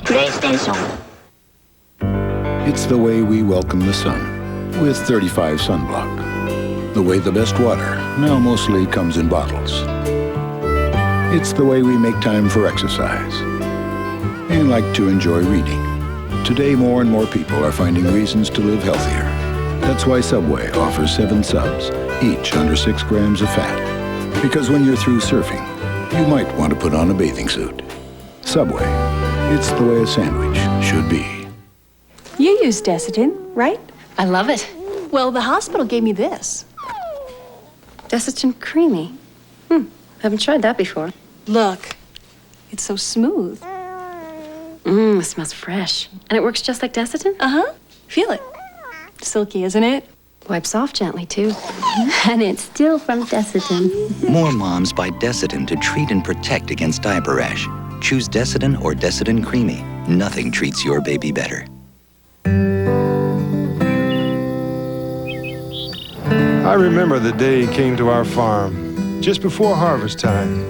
PlayStation. It's the way we welcome the sun with 35 sunblock. The way the best water now mostly comes in bottles. It's the way we make time for exercise and like to enjoy reading. Today, more and more people are finding reasons to live healthier. That's why Subway offers 7 subs, each under 6 grams of fat. Because when you're through surfing, you might want to put on a bathing suit. Subway, it's the way a sandwich should be. You use Desitin, right? I love it. Well, the hospital gave me this. Desitin Creamy. Haven't tried that before. Look, it's so smooth. It smells fresh. And it works just like Desitin? Uh-huh. Feel it. Silky, isn't it? Wipes off gently, too. And it's still from Desitin. More moms buy Desitin to treat and protect against diaper rash. Choose Desitin or Desitin Creamy. Nothing treats your baby better. I remember the day he came to our farm, just before harvest time.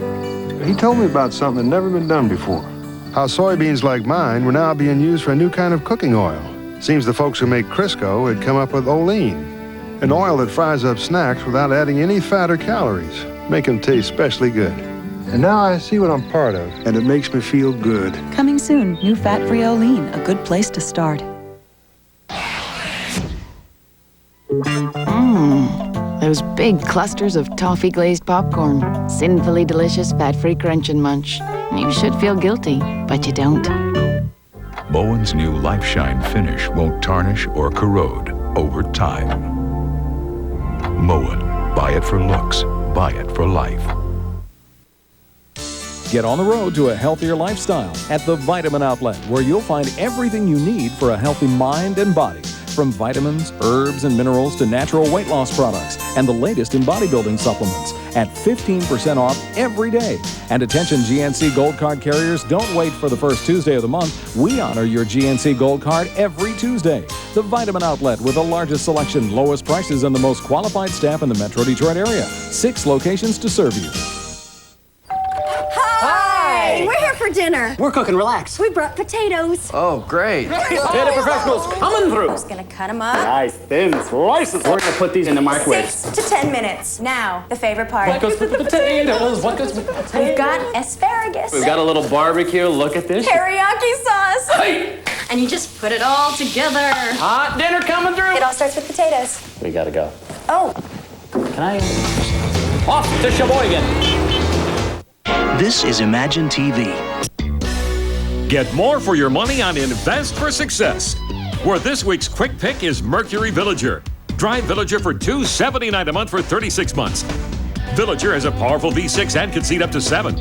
He told me about something that never been done before. How soybeans like mine were now being used for a new kind of cooking oil. Seems the folks who make Crisco had come up with Olean, an oil that fries up snacks without adding any fat or calories, make them taste especially good. And now I see what I'm part of, and it makes me feel good. Coming soon, new fat-free Olean, a good place to start. Those big clusters of toffee-glazed popcorn. Sinfully delicious, fat-free crunch and munch. You should feel guilty, but you don't. Moen's new Life Shine finish won't tarnish or corrode over time. Moen. Buy it for looks. Buy it for life. Get on the road to a healthier lifestyle at the Vitamin Outlet, where you'll find everything you need for a healthy mind and body. From vitamins, herbs, and minerals to natural weight loss products and the latest in bodybuilding supplements at 15% off every day. And attention GNC Gold Card carriers, don't wait for the first Tuesday of the month. We honor your GNC Gold Card every Tuesday. The Vitamin Outlet with the largest selection, lowest prices, and the most qualified staff in the Metro Detroit area. 6 locations to serve you. We're here for dinner. We're cooking, relax. We brought potatoes. Oh, great. Potato professionals coming through. Who's gonna cut them up? Nice thin slices. We're gonna put these in the microwave. 6 to 10 minutes. Now, the favorite part. What goes with the potatoes? What goes with the potatoes? We've got asparagus. We've got a little barbecue. Look at this. Teriyaki sauce. Hey! And you just put it all together. Hot dinner coming through. It all starts with potatoes. We gotta go. Oh. Can I? Off to Sheboygan. This is Imagine TV. Get more for your money on Invest for Success, where this week's quick pick is Mercury Villager. Drive Villager for $279 a month for 36 months. Villager has a powerful V6 and can seat up to 7.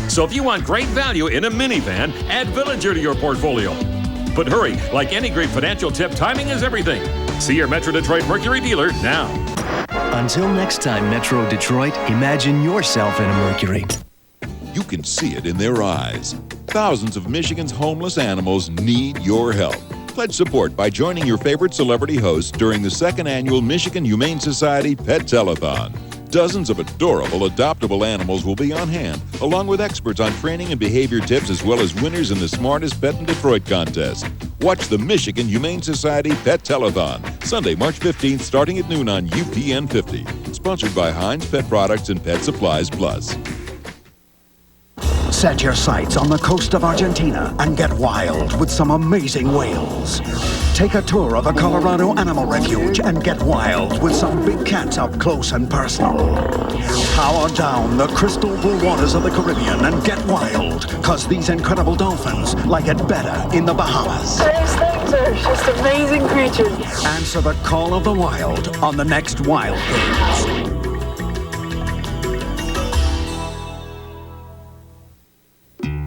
So if you want great value in a minivan, add Villager to your portfolio. But hurry, like any great financial tip, timing is everything. See your Metro Detroit Mercury dealer now. Until next time, Metro Detroit, imagine yourself in a Mercury. You can see it in their eyes. Thousands of Michigan's homeless animals need your help. Pledge support by joining your favorite celebrity hosts during the 2nd annual Michigan Humane Society Pet Telethon. Dozens of adorable adoptable animals will be on hand, along with experts on training and behavior tips, as well as winners in the Smartest Pet in Detroit contest. Watch the Michigan Humane Society Pet Telethon, Sunday, March 15th, starting at noon on UPN 50. Sponsored by Heinz Pet Products and Pet Supplies Plus. Set your sights on the coast of Argentina and get wild with some amazing whales. Take a tour of the Colorado Animal Refuge and get wild with some big cats up close and personal. Power down the crystal blue waters of the Caribbean and get wild, cause these incredible dolphins like it better in the Bahamas. Those things are just amazing creatures. Answer the call of the wild on the next Wild Things.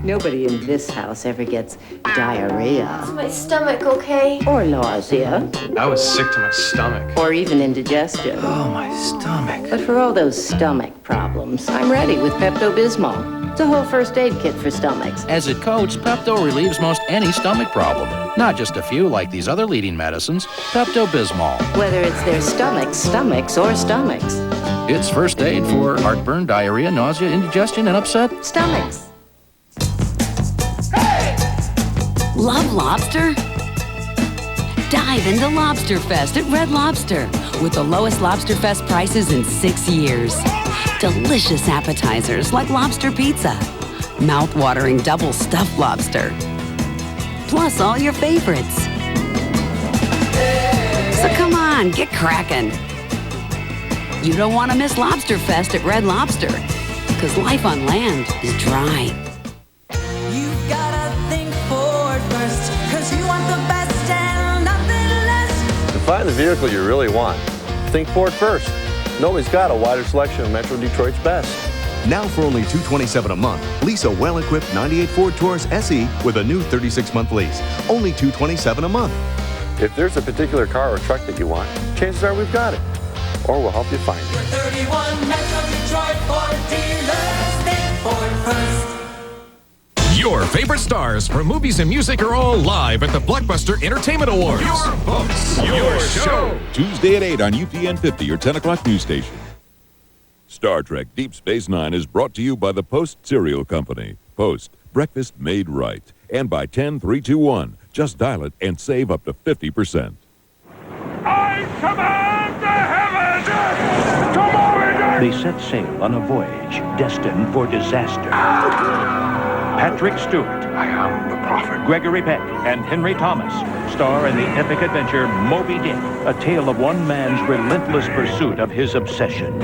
Nobody in this house ever gets diarrhea. Is my stomach okay? Or nausea. I was sick to my stomach. Or even indigestion. Oh, my stomach. But for all those stomach problems, I'm ready with Pepto-Bismol. It's a whole first aid kit for stomachs. As it coats, Pepto relieves most any stomach problem. Not just a few like these other leading medicines. Pepto-Bismol. Whether it's their stomachs, or stomachs. It's first aid for heartburn, diarrhea, nausea, indigestion, and upset stomachs. Love lobster? Dive into Lobster Fest at Red Lobster with the lowest Lobster Fest prices in 6 years. Delicious appetizers like lobster pizza, mouth-watering double stuffed lobster, plus all your favorites. So come on, get cracking. You don't want to miss Lobster Fest at Red Lobster, because life on land is dry. Find the vehicle you really want. Think Ford first. Nobody's got a wider selection of Metro Detroit's best. Now for only $227 a month, lease a well-equipped 98 Ford Taurus SE with a new 36-month lease. Only $227 a month. If there's a particular car or truck that you want, chances are we've got it. Or we'll help you find it. 31 Metro Detroit Ford dealers. Think Ford first. Your favorite stars from movies and music are all live at the Blockbuster Entertainment Awards. Your books, your show. Tuesday at 8 on UPN 50, your 10 o'clock news station. Star Trek Deep Space Nine is brought to you by the Post Cereal Company. Post, breakfast made right. And by 10321. Just dial it and save up to 50%. I command the heavens! Come over! They set sail on a voyage destined for disaster. Patrick Stewart, I am the prophet, Gregory Peck, and Henry Thomas star in the epic adventure Moby Dick, a tale of one man's relentless pursuit of his obsession.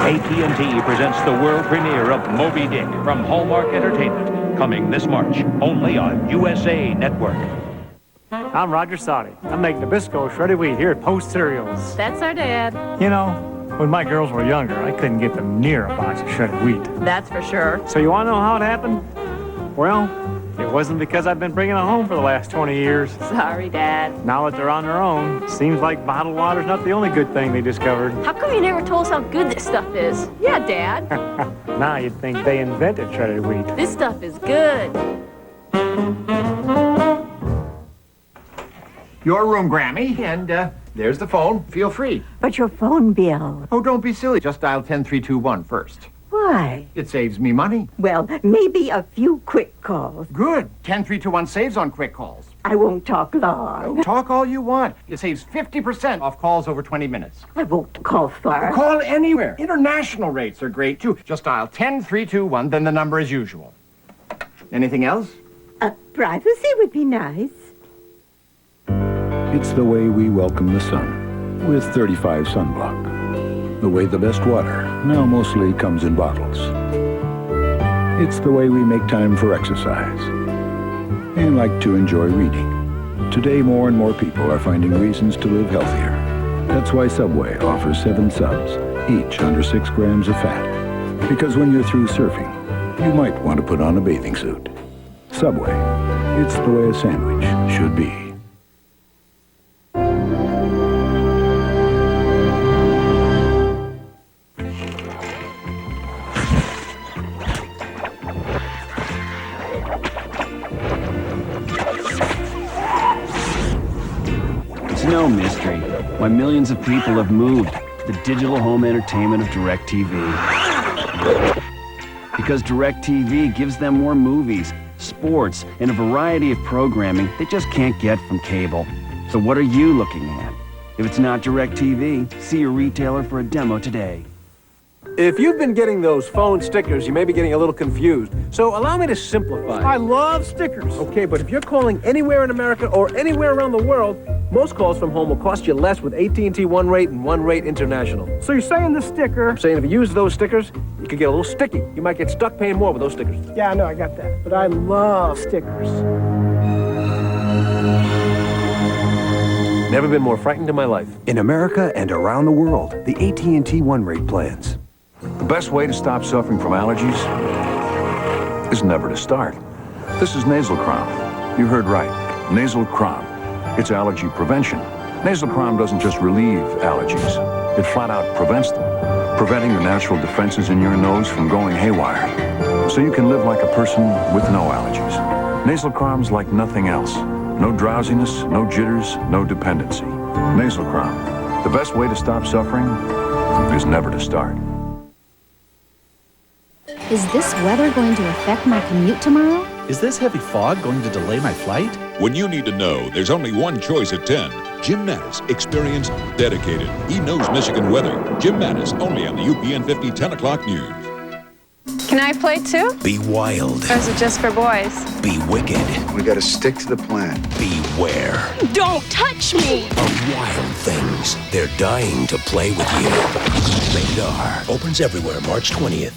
AT&T presents the world premiere of Moby Dick from Hallmark Entertainment, coming this March, only on USA Network. I'm Roger Soddy. I'm making Nabisco shredded wheat here at Post Cereals. That's our dad. You know, when my girls were younger, I couldn't get them near a box of shredded wheat. That's for sure. So you want to know how it happened? Well, it wasn't because I've been bringing them home for the last 20 years. Sorry, Dad. Now that they're on their own, seems like bottled water's not the only good thing they discovered. How come you never told us how good this stuff is? Yeah, Dad. Now you'd think they invented shredded wheat. This stuff is good. Your room, Grammy, and there's the phone. Feel free. But your phone bill. Oh, don't be silly. Just dial 10321 first. Why? It saves me money. Well, maybe a few quick calls. Good. 10321 saves on quick calls. I won't talk long. Talk all you want. It saves 50% off calls over 20 minutes. I won't call far. Call anywhere. International rates are great, too. Just dial 10321, then the number as usual. Anything else? Privacy would be nice. It's the way we welcome the sun, with 35 sunblock. The way the best water now mostly comes in bottles. It's the way we make time for exercise and like to enjoy reading. Today, more and more people are finding reasons to live healthier. That's why Subway offers 7 subs, each under 6 grams of fat. Because when you're through surfing, you might want to put on a bathing suit. Subway, it's the way a sandwich should be. It's no mystery why millions of people have moved to the digital home entertainment of DirecTV. Because DirecTV gives them more movies, sports, and a variety of programming they just can't get from cable. So what are you looking at? If it's not DirecTV, see your retailer for a demo today. If you've been getting those phone stickers, you may be getting a little confused. So allow me to simplify. I love stickers. Okay, but if you're calling anywhere in America or anywhere around the world, most calls from home will cost you less with AT&T One Rate and One Rate International. So you're saying the sticker... I'm saying if you use those stickers, you could get a little sticky. You might get stuck paying more with those stickers. Yeah, I know, I got that. But I love stickers. Never been more frightened in my life. In America and around the world, the AT&T One Rate plans. The best way to stop suffering from allergies is never to start. This is Nasal Crom. You heard right. Nasal Crom. It's allergy prevention. Nasal Crom doesn't just relieve allergies. It flat out prevents them, preventing the natural defenses in your nose from going haywire. So you can live like a person with no allergies. Nasal Crom's like nothing else. No drowsiness, no jitters, no dependency. Nasal Crom. The best way to stop suffering is never to start. Is this weather going to affect my commute tomorrow? Is this heavy fog going to delay my flight? When you need to know, there's only one choice at 10. Jim Mattis, experienced, dedicated. He knows Michigan weather. Jim Mattis, only on the UPN 50 10 o'clock news. Can I play too? Be wild. Or is it just for boys? Be wicked. We gotta stick to the plan. Beware Don't touch me! of wild things. They're dying to play with you. Rated R. Opens everywhere March 20th.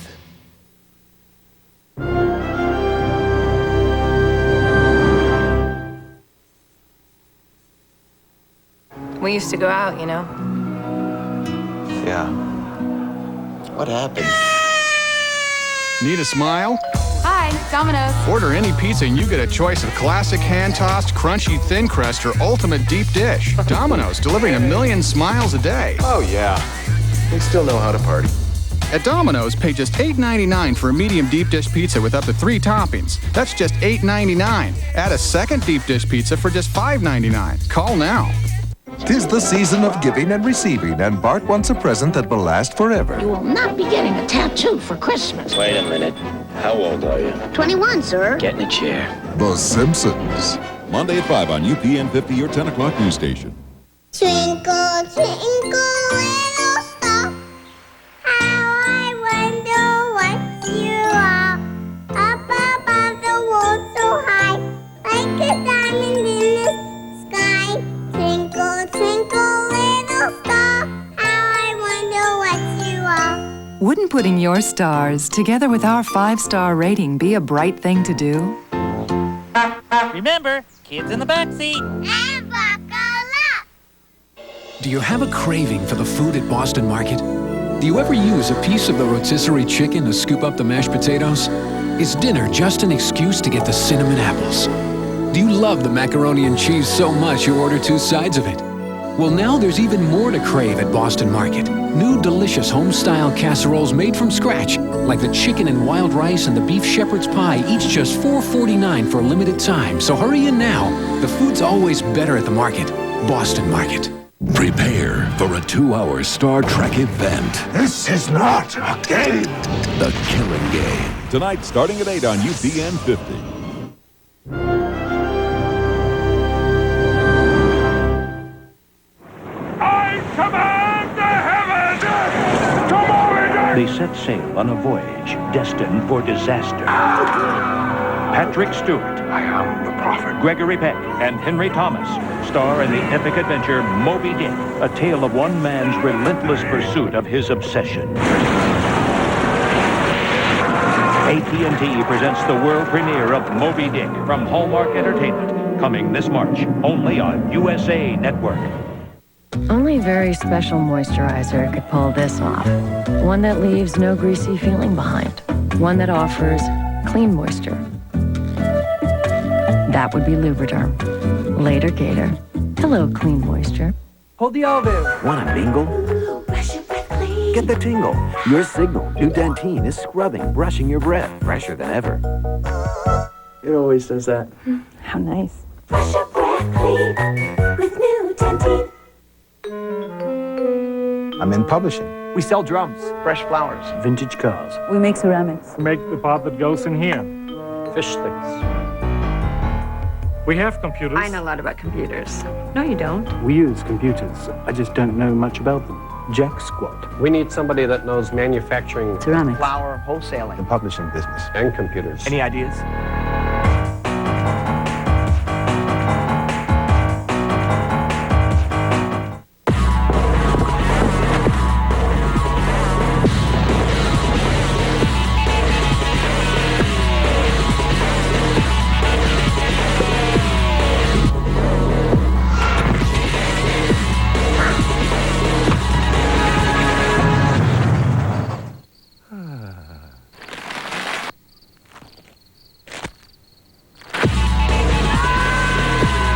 We used to go out, you know. Yeah. What happened? Need a smile? Hi, Domino's. Order any pizza and you get a choice of classic hand-tossed, crunchy, thin crust or ultimate deep dish. Domino's, delivering 1 million smiles a day. Oh, yeah. They still know how to party. At Domino's, pay just $8.99 for a medium deep dish pizza with up to 3 toppings. That's just $8.99. Add a second deep dish pizza for just $5.99. Call now. 'Tis the season of giving and receiving, and Bart wants a present that will last forever. You will not be getting a tattoo for Christmas. Wait a minute. How old are you? 21, sir. Get in a chair. The Simpsons. Monday at 5 on UPN 50, your 10 o'clock news station. Twinkle, twinkle, little star, how I wonder what you Wouldn't putting your stars together with our 5-star rating be a bright thing to do? Remember, kids in the back seat. And buckle up! Do you have a craving for the food at Boston Market? Do you ever use a piece of the rotisserie chicken to scoop up the mashed potatoes? Is dinner just an excuse to get the cinnamon apples? Do you love the macaroni and cheese so much you order 2 sides of it? Well, now there's even more to crave at Boston Market. New delicious home-style casseroles made from scratch, like the chicken and wild rice and the beef shepherd's pie, each just $4.49 for a limited time. So hurry in now. The food's always better at the market. Boston Market. Prepare for a 2-hour Star Trek event. This is not a game. The Killing Game. Tonight, starting at 8 on UPN 50. They set sail on a voyage destined for disaster. Patrick Stewart, I am the prophet. Gregory Peck, and Henry Thomas star in the epic adventure Moby Dick, a tale of one man's relentless pursuit of his obsession. AT&T presents the world premiere of Moby Dick from Hallmark Entertainment, coming this March, only on USA Network. Only very special moisturizer could pull this off. One that leaves no greasy feeling behind. One that offers clean moisture. That would be Lubriderm. Later Gator. Hello, clean moisture. Hold the elevator. Want a mingle? Get the tingle. Your signal. New Dentine is scrubbing, brushing your breath. Fresher than ever. It always does that. How nice. Brush your breath clean with new Dentine. I'm in publishing. We sell drums, fresh flowers, Vintage cars. We make ceramics. We make the pot that goes in here. Fish sticks. We have computers. I know a lot about computers. No, you don't. We use computers. I just don't know much about them. Jack squat. We need somebody that knows manufacturing, ceramics, flour, wholesaling, The publishing business. and computers. Any ideas?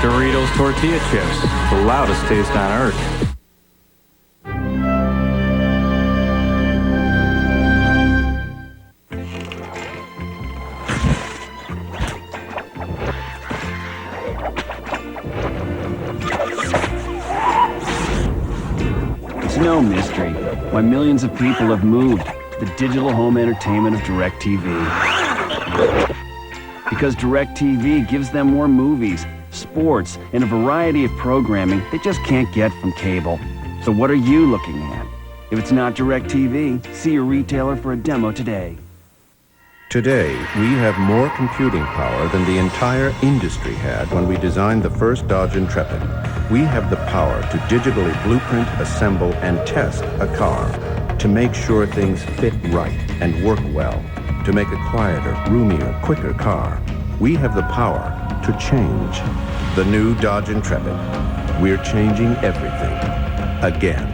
Doritos tortilla chips, the loudest taste on earth. It's no mystery why millions of people have moved to the digital home entertainment of DirecTV. Because DirecTV gives them more movies, sports, and a variety of programming they just can't get from cable. So what are you looking at? If it's not DirecTV, see your retailer for a demo today. Today, we have more computing power than the entire industry had when we designed the first Dodge Intrepid. We have the power to digitally blueprint, assemble, and test a car, to make sure things fit right and work well, to make a quieter, roomier, quicker car. We have the power to change. The new Dodge Intrepid. We're changing everything. Again.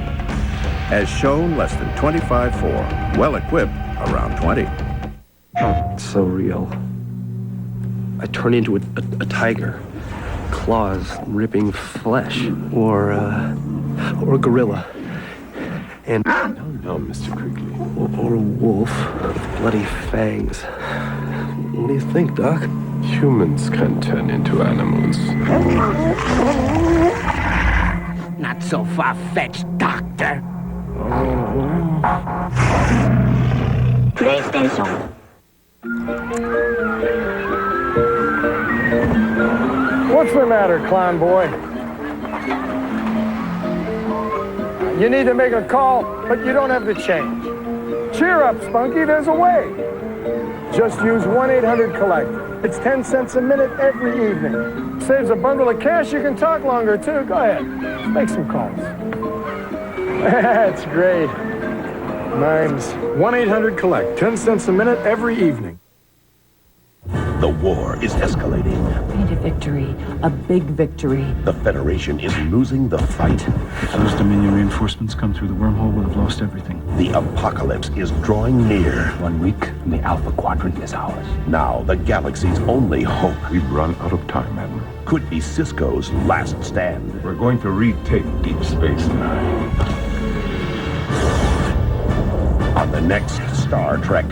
As shown, less than 25.4. Well-equipped, around 20. It's so real. I turn into a tiger. Claws ripping flesh. Or a gorilla. And No, Mr. Quigley. or a wolf with bloody fangs. What do you think, Doc? Humans can turn into animals. Not so far-fetched, Doctor. PlayStation. What's the matter, clown boy? You need to make a call, but you don't have the change. Cheer up, Spunky, there's a way. Just use 1-800-COLLECT. It's 10 cents a minute every evening. Saves a bundle of cash, you can talk longer, too. Go ahead, make some calls. That's great. Mine's 1-800-COLLECT. 10 cents a minute every evening. The war is escalating. We need a victory, a big victory. The Federation is losing the fight. If those Dominion reinforcements come through the wormhole, we'll have lost everything. The apocalypse is drawing near. 1 week, and the Alpha Quadrant is ours. Now, the galaxy's only hope. We've run out of time, Admiral. Could be Cisco's last stand. We're going to retake Deep Space Nine. On the next Star Trek,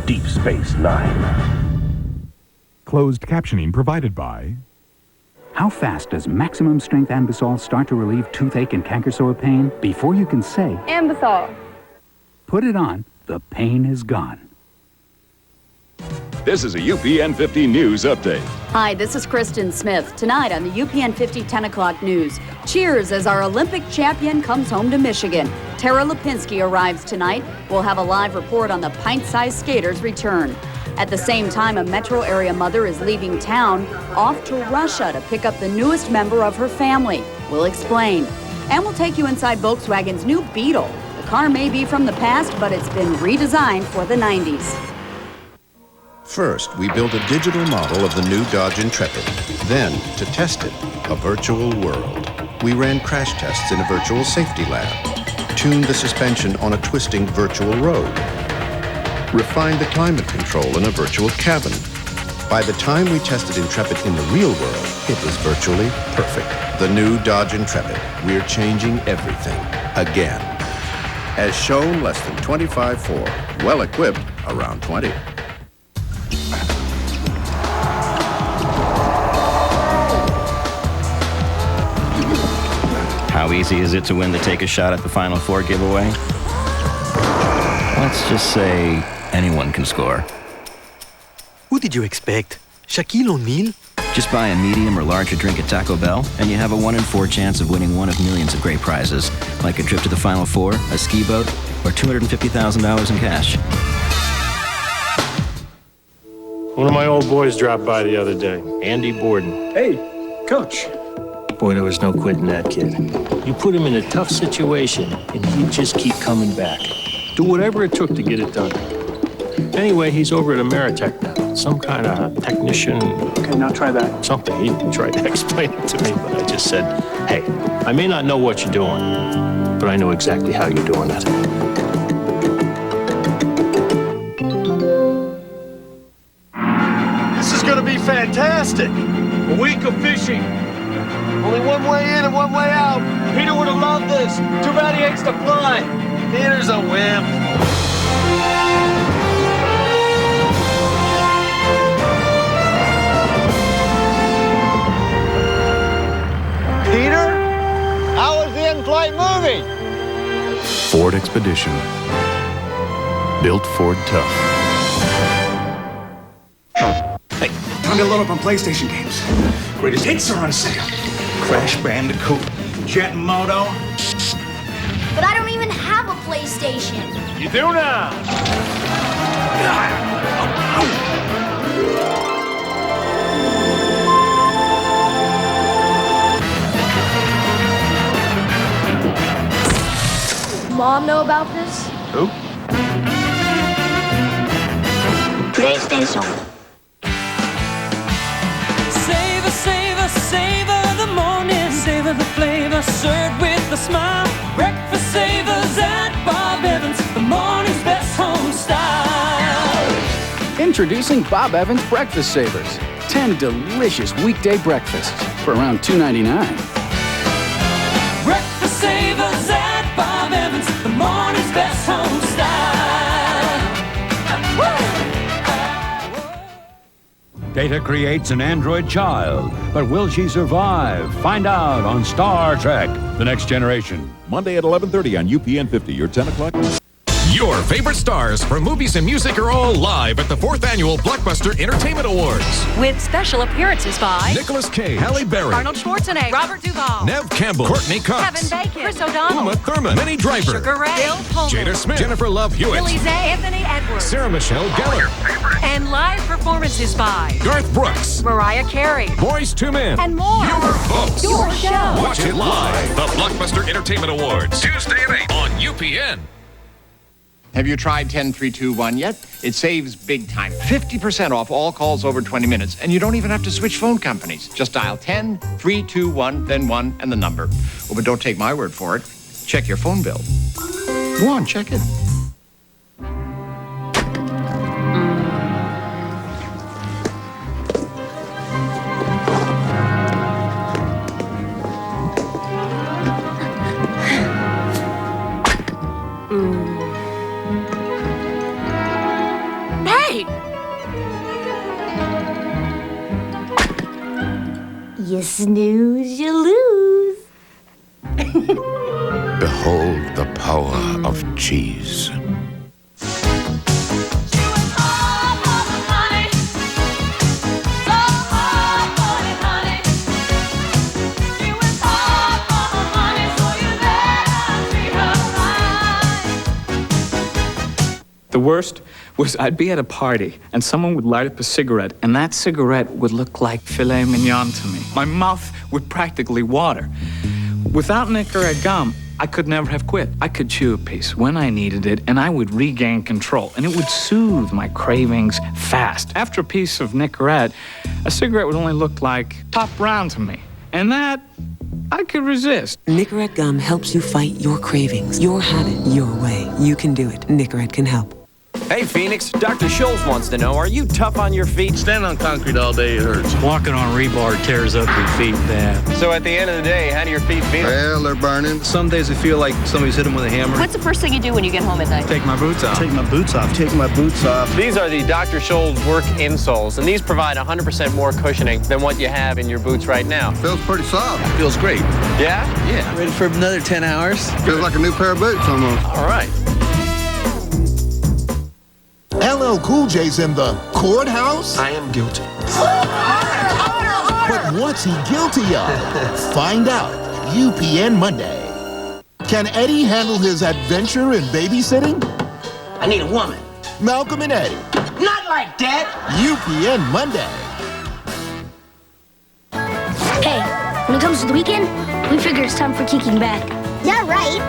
Deep Space Nine. Closed captioning provided by... How fast does maximum strength Anbesol start to relieve toothache and canker sore pain? Before you can say, Anbesol. Put it on, the pain is gone. This is a UPN 50 News Update. Hi, this is Kristen Smith. Tonight on the UPN 50 10 o'clock news. Cheers as our Olympic champion comes home to Michigan. Tara Lipinski arrives tonight. We'll have a live report on the pint-sized skater's return. At the same time, a metro area mother is leaving town, off to Russia to pick up the newest member of her family. We'll explain. And we'll take you inside Volkswagen's new Beetle. The car may be from the past, but it's been redesigned for the 90s. First, we built a digital model of the new Dodge Intrepid. Then, to test it, a virtual world. We ran crash tests in a virtual safety lab, tuned the suspension on a twisting virtual road, refined the climate control in a virtual cabin. By the time we tested Intrepid in the real world, it was virtually perfect. The new Dodge Intrepid. We're changing everything. Again. As shown, less than 25.4. Well equipped, around 20. How easy is it to win the Take a Shot at the Final Four giveaway? Let's just say anyone can score. Who did you expect? Shaquille O'Neal? Just buy a medium or larger drink at Taco Bell, and you have a 1 in 4 chance of winning one of millions of great prizes, like a trip to the Final Four, a ski boat, or $250,000 in cash. One of my old boys dropped by the other day, Andy Borden. Hey, Coach. Boy, there was no quitting that kid. You put him in a tough situation, and he'd just keep coming back. Do whatever it took to get it done. Anyway, he's over at Ameritech now. Some kind of technician. Okay, now try that. Something. He tried to explain it to me, but I just said, hey, I may not know what you're doing, but I know exactly how you're doing it. This is going to be fantastic. A week of fishing. Only one way in and one way out. Peter would have loved this. Too bad he hates to fly. Peter's a wimp. Peter? How was the in-flight movie? Ford Expedition. Built Ford tough. Hey, time to load up on PlayStation games. Greatest hits are on sale. Crash Bandicoot, Jet Moto. But I don't even have a PlayStation. You do now. Mom know about this? Who? PlayStation. Savor, savor, savor the morning. Savor the flavor served with a smile. Breakfast savers at Bob Evans, the morning's best home style. Introducing Bob Evans Breakfast Savers. 10 delicious weekday breakfasts for around $2.99. Breakfast savers at Bob Evans, the morning's best home style. Data creates an android child, but will she survive? Find out on Star Trek: The Next Generation. Monday at 11:30 on UPN 50, your 10 o'clock. Your favorite stars from movies and music are all live at the 4th Annual Blockbuster Entertainment Awards. With special appearances by Nicolas Cage, Halle Berry, Arnold Schwarzenegger, Robert Duvall, Nev Campbell, Courtney Cox, Kevin Bacon, Chris O'Donnell, Uma Thurman, Minnie Driver, Sugar Ray, Bill Pullman, Jada Smith, Jennifer Love Hewitt, Billy Zane, Anthony Edwards, Sarah Michelle Gellar, and live performances by Garth Brooks, Mariah Carey, Boyz II Men, and more. Your votes. Your show. Watch it live. The Blockbuster Entertainment Awards, Tuesday at 8 on UPN. Have you tried 10321 yet? It saves big time. 50% off all calls over 20 minutes, and you don't even have to switch phone companies. Just dial 10321, then 1 and the number. Oh, but don't take my word for it. Check your phone bill. Go on, check it. You snooze, you lose. Behold the power of cheese. The worst was I'd be at a party and someone would light up a cigarette and that cigarette would look like filet mignon to me. My mouth would practically water. Without Nicorette gum, I could never have quit. I could chew a piece when I needed it and I would regain control and it would soothe my cravings fast. After a piece of Nicorette, a cigarette would only look like Top Round to me. And that, I could resist. Nicorette gum helps you fight your cravings, your habit, your way. You can do it. Nicorette can help. Hey, Phoenix, Dr. Scholes wants to know, are you tough on your feet? Standing on concrete all day hurts. Walking on rebar tears up your feet bad. So at the end of the day, how do your feet feel? Well, they're burning. Some days I feel like somebody's hit them with a hammer. What's the first thing you do when you get home at night? Take my boots off. Take my boots off. Take my boots off. These are the Dr. Scholes work insoles, and these provide 100% more cushioning than what you have in your boots right now. Feels pretty soft. Feels great. Yeah? Yeah. Ready for another 10 hours? Feels like a new pair of boots almost. All right. LL Cool J's in the courthouse? I am guilty. But what's he guilty of? Find out UPN Monday. Can Eddie handle his adventure in babysitting? I need a woman. Malcolm and Eddie. Not like that. UPN Monday. Hey, when it comes to the weekend, we figure it's time for kicking back. Yeah, right.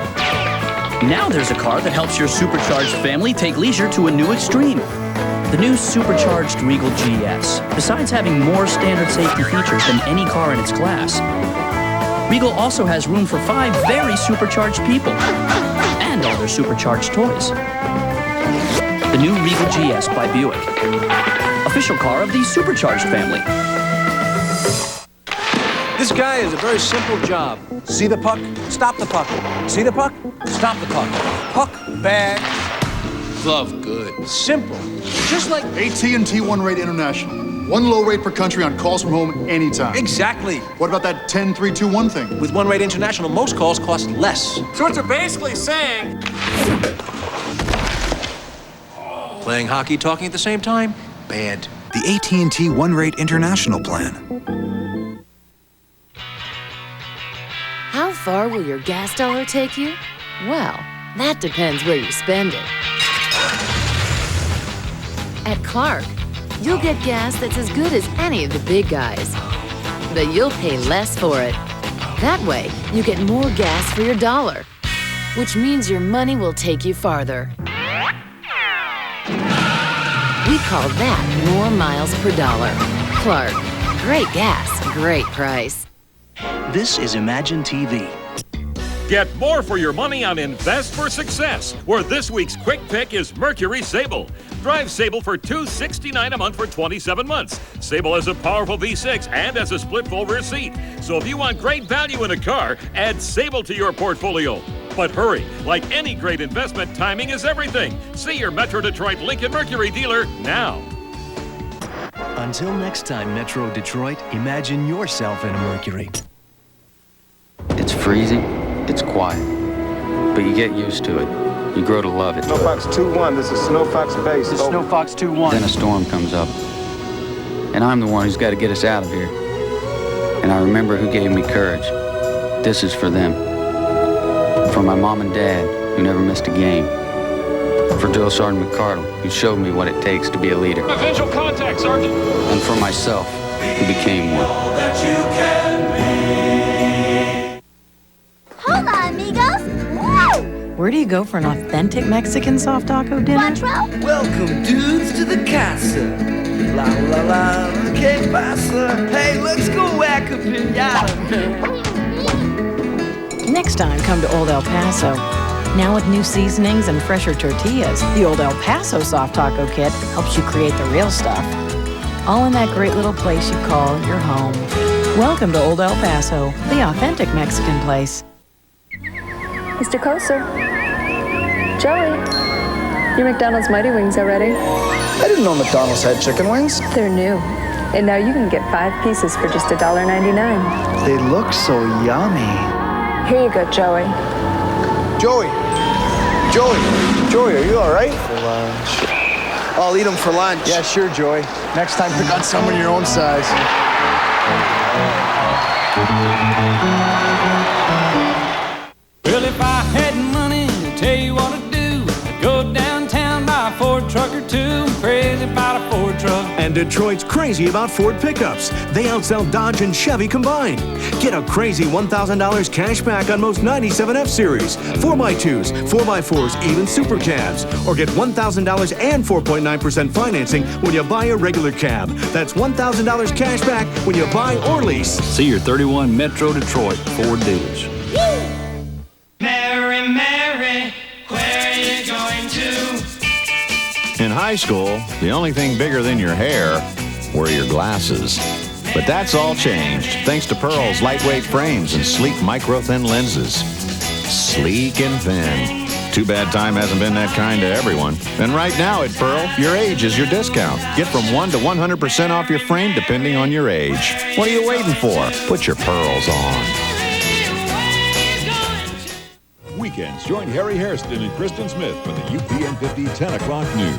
Now there's a car that helps your supercharged family take leisure to a new extreme. The new supercharged Regal GS. Besides having more standard safety features than any car in its class, Regal also has room for 5 very supercharged people and all their supercharged toys. The new Regal GS by Buick. Official car of the supercharged family. This guy has a very simple job. See the puck, stop the puck. See the puck, stop the puck. Puck, bad. Glove, good. Simple. Just like AT&T One Rate International. One low rate per country on calls from home anytime. Exactly. What about that 10-3-2-1 thing? With One Rate International, most calls cost less. So what they're basically saying... Playing hockey, talking at the same time? Bad. The AT&T One Rate International plan. How far will your gas dollar take you? Well, that depends where you spend it. At Clark, you'll get gas that's as good as any of the big guys, but you'll pay less for it. That way, you get more gas for your dollar, which means your money will take you farther. We call that more miles per dollar. Clark, great gas, great price. This is Imagine TV. Get more for your money on Invest for Success, where this week's quick pick is Mercury Sable. Drive Sable for $269 a month for 27 months. Sable has a powerful V6 and has a split-fold rear seat. So if you want great value in a car, add Sable to your portfolio. But hurry, like any great investment, timing is everything. See your Metro Detroit Lincoln Mercury dealer now. Until next time, Metro Detroit, imagine yourself in a Mercury. It's freezing, it's quiet, but you get used to it. You grow to love it. Snow Fox 2-1, this is Snow Fox base. This is Snow Fox 2-1. Then a storm comes up, and I'm the one who's got to get us out of here. And I remember who gave me courage. This is for them. For my mom and dad, who never missed a game. For Drill Sergeant McCardle, who showed me what it takes to be a leader. Visual contact, Sergeant. And for myself, who became one. Hola, amigos! Woo! Where do you go for an authentic Mexican soft taco dinner? Welcome, dudes, to the casa. La la la, que pasa? Hey, let's go whack a pinata, man. Next time, come to Old El Paso. Now with new seasonings and fresher tortillas, the Old El Paso Soft Taco Kit helps you create the real stuff. All in that great little place you call your home. Welcome to Old El Paso, the authentic Mexican place. Mr. Coaster. Joey, your McDonald's Mighty Wings are ready. I didn't know McDonald's had chicken wings. They're new. And now you can get 5 pieces for just $1.99. They look so yummy. Here you go, Joey. Joey, are you all right? For lunch. I'll eat them for lunch. Yeah, sure, Joey. Next time, pick on someone your own size. Well, if I had money to tell you what to do, I'd go downtown, buy a Ford truck or two. I'm crazy about a Ford truck. And Detroit's crazy about Ford pickups. They outsell Dodge and Chevy combined. Get a crazy $1,000 cash back on most 97 F-Series, 4x2s, 4x4s, even super cabs. Or get $1,000 and 4.9% financing when you buy a regular cab. That's $1,000 cash back when you buy or lease. See your 31 Metro Detroit Ford dealers. Mary, Mary, where are you going to? In high school, the only thing bigger than your hair were your glasses. But that's all changed thanks to Pearl's lightweight frames and sleek micro-thin lenses. Sleek and thin. Too bad time hasn't been that kind to everyone. And right now at Pearl, your age is your discount. Get from 1 to 100% off your frame depending on your age. What are you waiting for? Put your Pearls on. Weekends, join Harry Hairston and Kristen Smith for the UPN 50 10 o'clock news.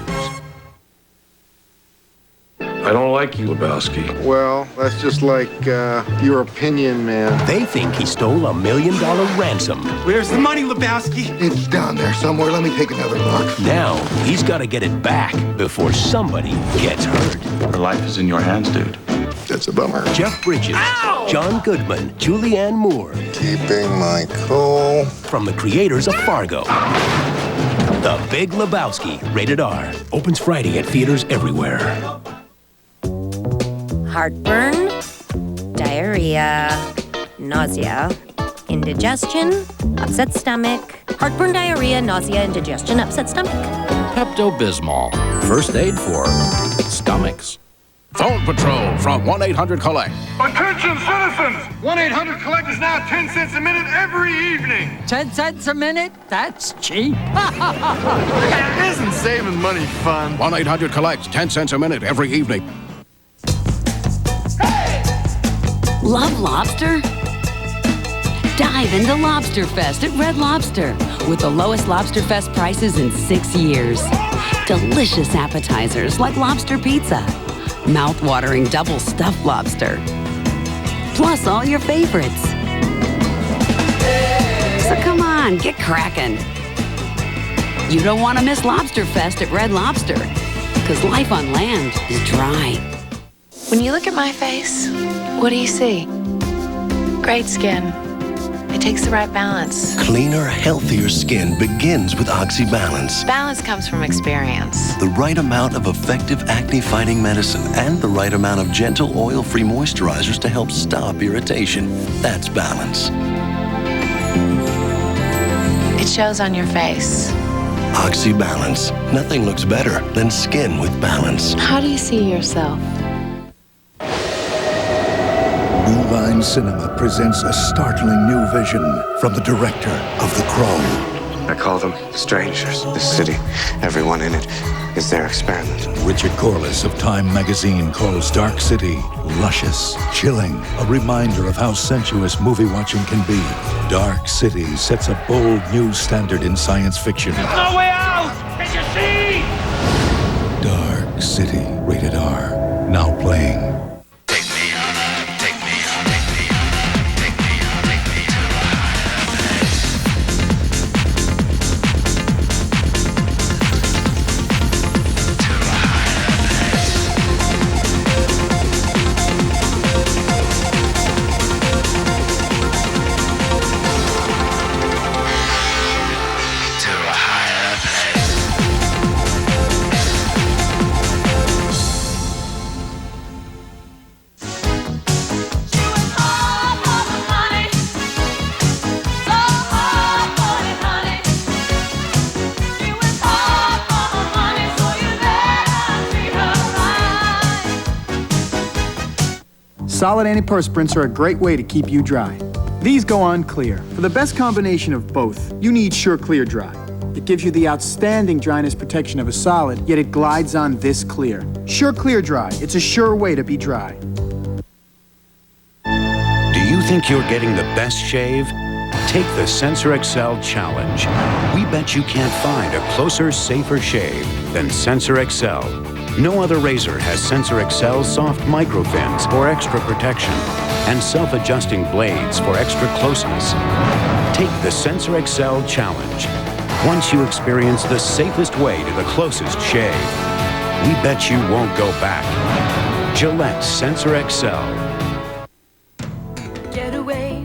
I don't like you, Lebowski. Well, that's just like your opinion, man. They think he stole $1 million ransom. Where's the money, Lebowski? It's down there somewhere. Let me take another look. Now, he's got to get it back before somebody gets hurt. Her life is in your hands, dude. That's a bummer. Jeff Bridges, Ow! John Goodman, Julianne Moore. Keeping my cool. From the creators of Fargo. The Big Lebowski, rated R. Opens Friday at theaters everywhere. Heartburn, diarrhea, nausea, indigestion, upset stomach. Heartburn, diarrhea, nausea, indigestion, upset stomach. Pepto-Bismol. First aid for stomachs. Phone Patrol from 1-800-COLLECT. Attention, citizens! 1-800-COLLECT is now 10 cents a minute every evening. 10 cents a minute? That's cheap. Isn't saving money fun? 1-800-COLLECT. 10 cents a minute every evening. Love lobster? Dive into Lobster Fest at Red Lobster with the lowest Lobster Fest prices in 6 years. Delicious appetizers like lobster pizza, mouth-watering double stuffed lobster, plus all your favorites. So come on, get cracking. You don't want to miss Lobster Fest at Red Lobster, because life on land is dry. When you look at my face, what do you see? Great skin. It takes the right balance. Cleaner, healthier skin begins with OxyBalance. Balance comes from experience. The right amount of effective acne-fighting medicine and the right amount of gentle, oil-free moisturizers to help stop irritation. That's balance. It shows on your face. OxyBalance. Nothing looks better than skin with balance. How do you see yourself? New Line Cinema presents a startling new vision from the director of The Crow. I call them strangers. This city, everyone in it, is their experiment. Richard Corliss of Time magazine calls Dark City luscious, chilling, a reminder of how sensuous movie watching can be. Dark City sets a bold new standard in science fiction. There's no way out! Can you see? Dark City, rated R, now playing. Solid antiperspirants are a great way to keep you dry. These go on clear. For the best combination of both, you need Sure Clear Dry. It gives you the outstanding dryness protection of a solid, yet it glides on this clear. Sure Clear Dry. It's a sure way to be dry. Do you think you're getting the best shave? Take the Sensor XL Challenge. We bet you can't find a closer, safer shave than Sensor XL. No other razor has Sensor XL's soft microfins for extra protection and self-adjusting blades for extra closeness. Take the Sensor XL Challenge. Once you experience the safest way to the closest shave, we bet you won't go back. Gillette Sensor XL. Get away,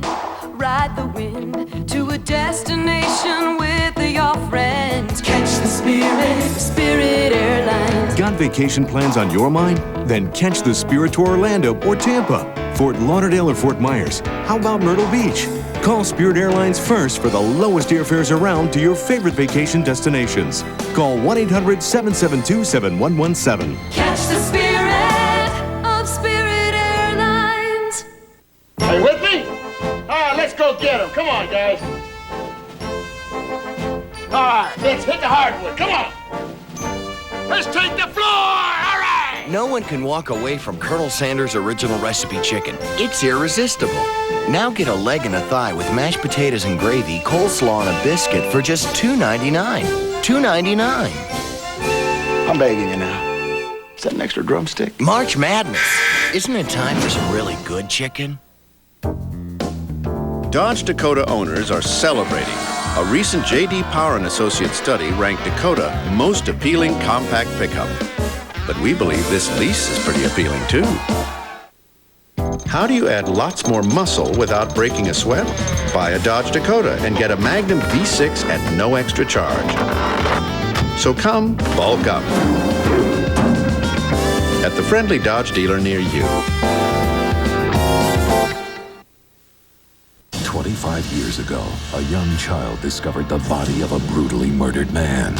ride the wind to a destination with your friends. Catch the Spirit Airlines. Got vacation plans on your mind? Then catch the Spirit to Orlando or Tampa, Fort Lauderdale or Fort Myers. How about Myrtle Beach? Call Spirit Airlines first for the lowest airfares around to your favorite vacation destinations. Call 1-800-772-7117. Catch the spirit of Spirit Airlines. Are you with me? All right, let's go get them. Come on, guys. All right, let's hit the hardwood. Come on. Let's take the floor. All right. No one can walk away from Colonel Sanders' original recipe chicken. It's irresistible. Now get a leg and a thigh with mashed potatoes and gravy, coleslaw, and a biscuit for just $2.99. $2.99. I'm begging you now. Is that an extra drumstick? March Madness. Isn't it time for some really good chicken? Dodge Dakota owners are celebrating. A recent J.D. Power & Associates study ranked Dakota most appealing compact pickup. But we believe this lease is pretty appealing too. How do you add lots more muscle without breaking a sweat? Buy a Dodge Dakota and get a Magnum V6 at no extra charge. So come bulk up at the friendly Dodge dealer near you. 25 years ago, a young child discovered the body of a brutally murdered man.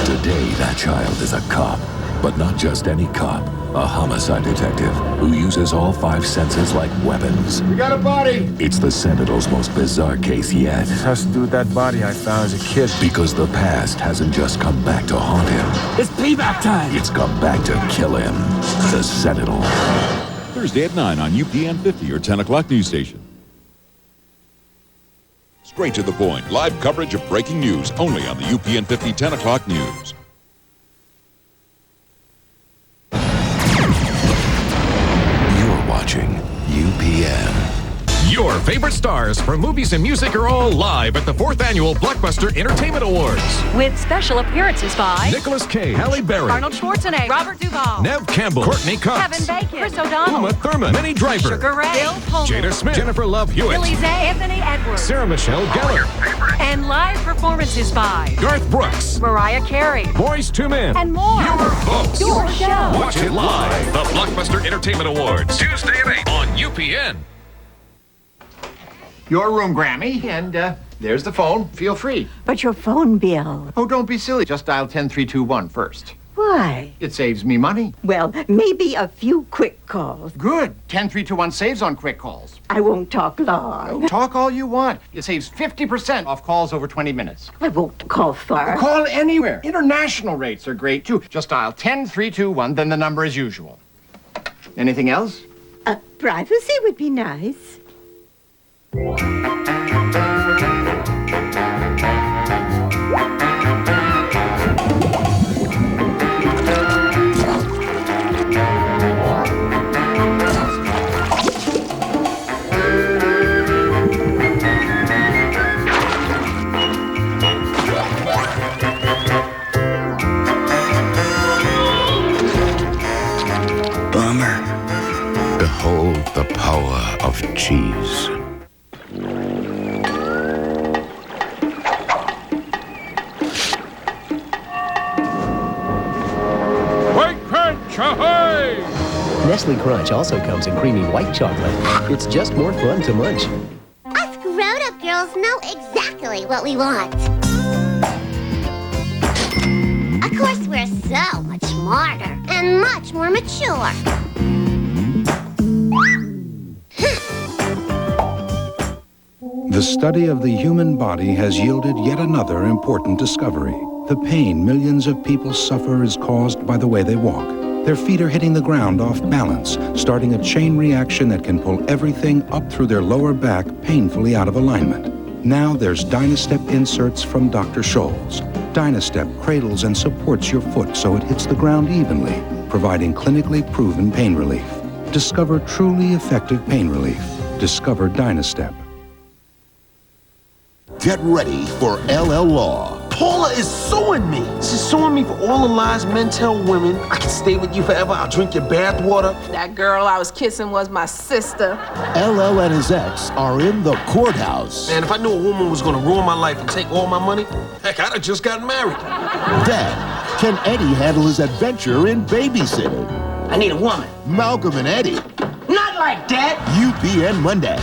Today, that child is a cop, but not just any cop, a homicide detective who uses all 5 senses like weapons. We got a body. It's the Sentinel's most bizarre case yet. This has to do with that body I found as a kid. Because the past hasn't just come back to haunt him. It's payback time. It's come back to kill him. The Sentinel. Thursday at 9 on UPN 50, your 10 o'clock news station. Straight to the point, live coverage of breaking news only on the UPN 50 10 o'clock news. You're watching UPN. Your favorite stars from movies and music are all live at the 4th Annual Blockbuster Entertainment Awards. With special appearances by Nicolas Cage, Halle Berry, Arnold Schwarzenegger, Robert Duvall, Nev Campbell, Courtney Cox, Kevin Bacon, Chris O'Donnell, Uma Thurman, Minnie Driver, Sugar Ray, Bill Pullman, Jada Smith, Jennifer Love Hewitt, Billy Zane, Anthony Edwards, Sarah Michelle Gellar, and live performances by Garth Brooks, Mariah Carey, Boyz II Men, and more. Your folks. Your show. Watch it live. The Blockbuster Entertainment Awards, Tuesday at 8 on UPN. Your room, Grammy, and there's the phone. Feel free. But your phone bill. Oh, don't be silly. Just dial 10321 first. Why? It saves me money. Well, maybe a few quick calls. Good. 10321 saves on quick calls. I won't talk long. Oh, talk all you want. It saves 50% off calls over 20 minutes. I won't call far. Call anywhere. International rates are great, too. Just dial 10321, then the number as usual. Anything else? Privacy would be nice. Bummer. Behold the power of cheese. Nestle Crunch also comes in creamy white chocolate. It's just more fun to munch. Us grown-up girls know exactly what we want. Of course, we're so much smarter and much more mature. The study of the human body has yielded yet another important discovery. The pain millions of people suffer is caused by the way they walk. Their feet are hitting the ground off balance, starting a chain reaction that can pull everything up through their lower back painfully out of alignment. Now there's Dynastep inserts from Dr. Scholl's. Dynastep cradles and supports your foot so it hits the ground evenly, providing clinically proven pain relief. Discover truly effective pain relief. Discover Dynastep. Get ready for LL Law. Paula is suing me. She's suing me for all the lies men tell women. I can stay with you forever. I'll drink your bath water. That girl I was kissing was my sister. LL and his ex are in the courthouse. Man, if I knew a woman was gonna ruin my life and take all my money, heck, I'd have just gotten married. Then, can Eddie handle his adventure in babysitting? I need a woman. Malcolm and Eddie. Not like that. UPN Monday.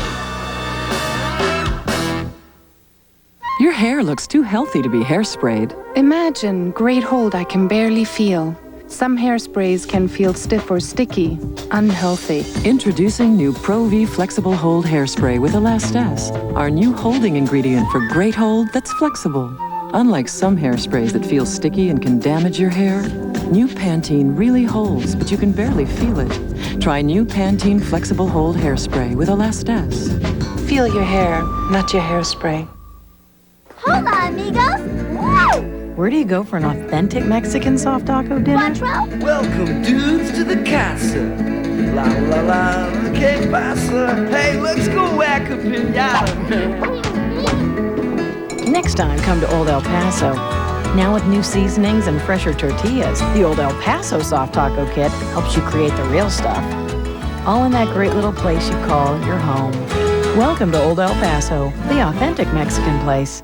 Your hair looks too healthy to be hairsprayed. Imagine great hold I can barely feel. Some hairsprays can feel stiff or sticky, unhealthy. Introducing new Pro V Flexible Hold Hairspray with Elast-S, our new holding ingredient for great hold that's flexible. Unlike some hairsprays that feel sticky and can damage your hair, new Pantene really holds, but you can barely feel it. Try new Pantene Flexible Hold Hairspray with Elast-S. Feel your hair, not your hairspray. Hola, amigos. Woo! Where do you go for an authentic Mexican soft taco dinner? Welcome, dudes, to the casa. La la la, que pasa? Hey, let's go whack a pinata, man. Next time, come to Old El Paso. Now with new seasonings and fresher tortillas, the Old El Paso Soft Taco Kit helps you create the real stuff. All in that great little place you call your home. Welcome to Old El Paso, the authentic Mexican place.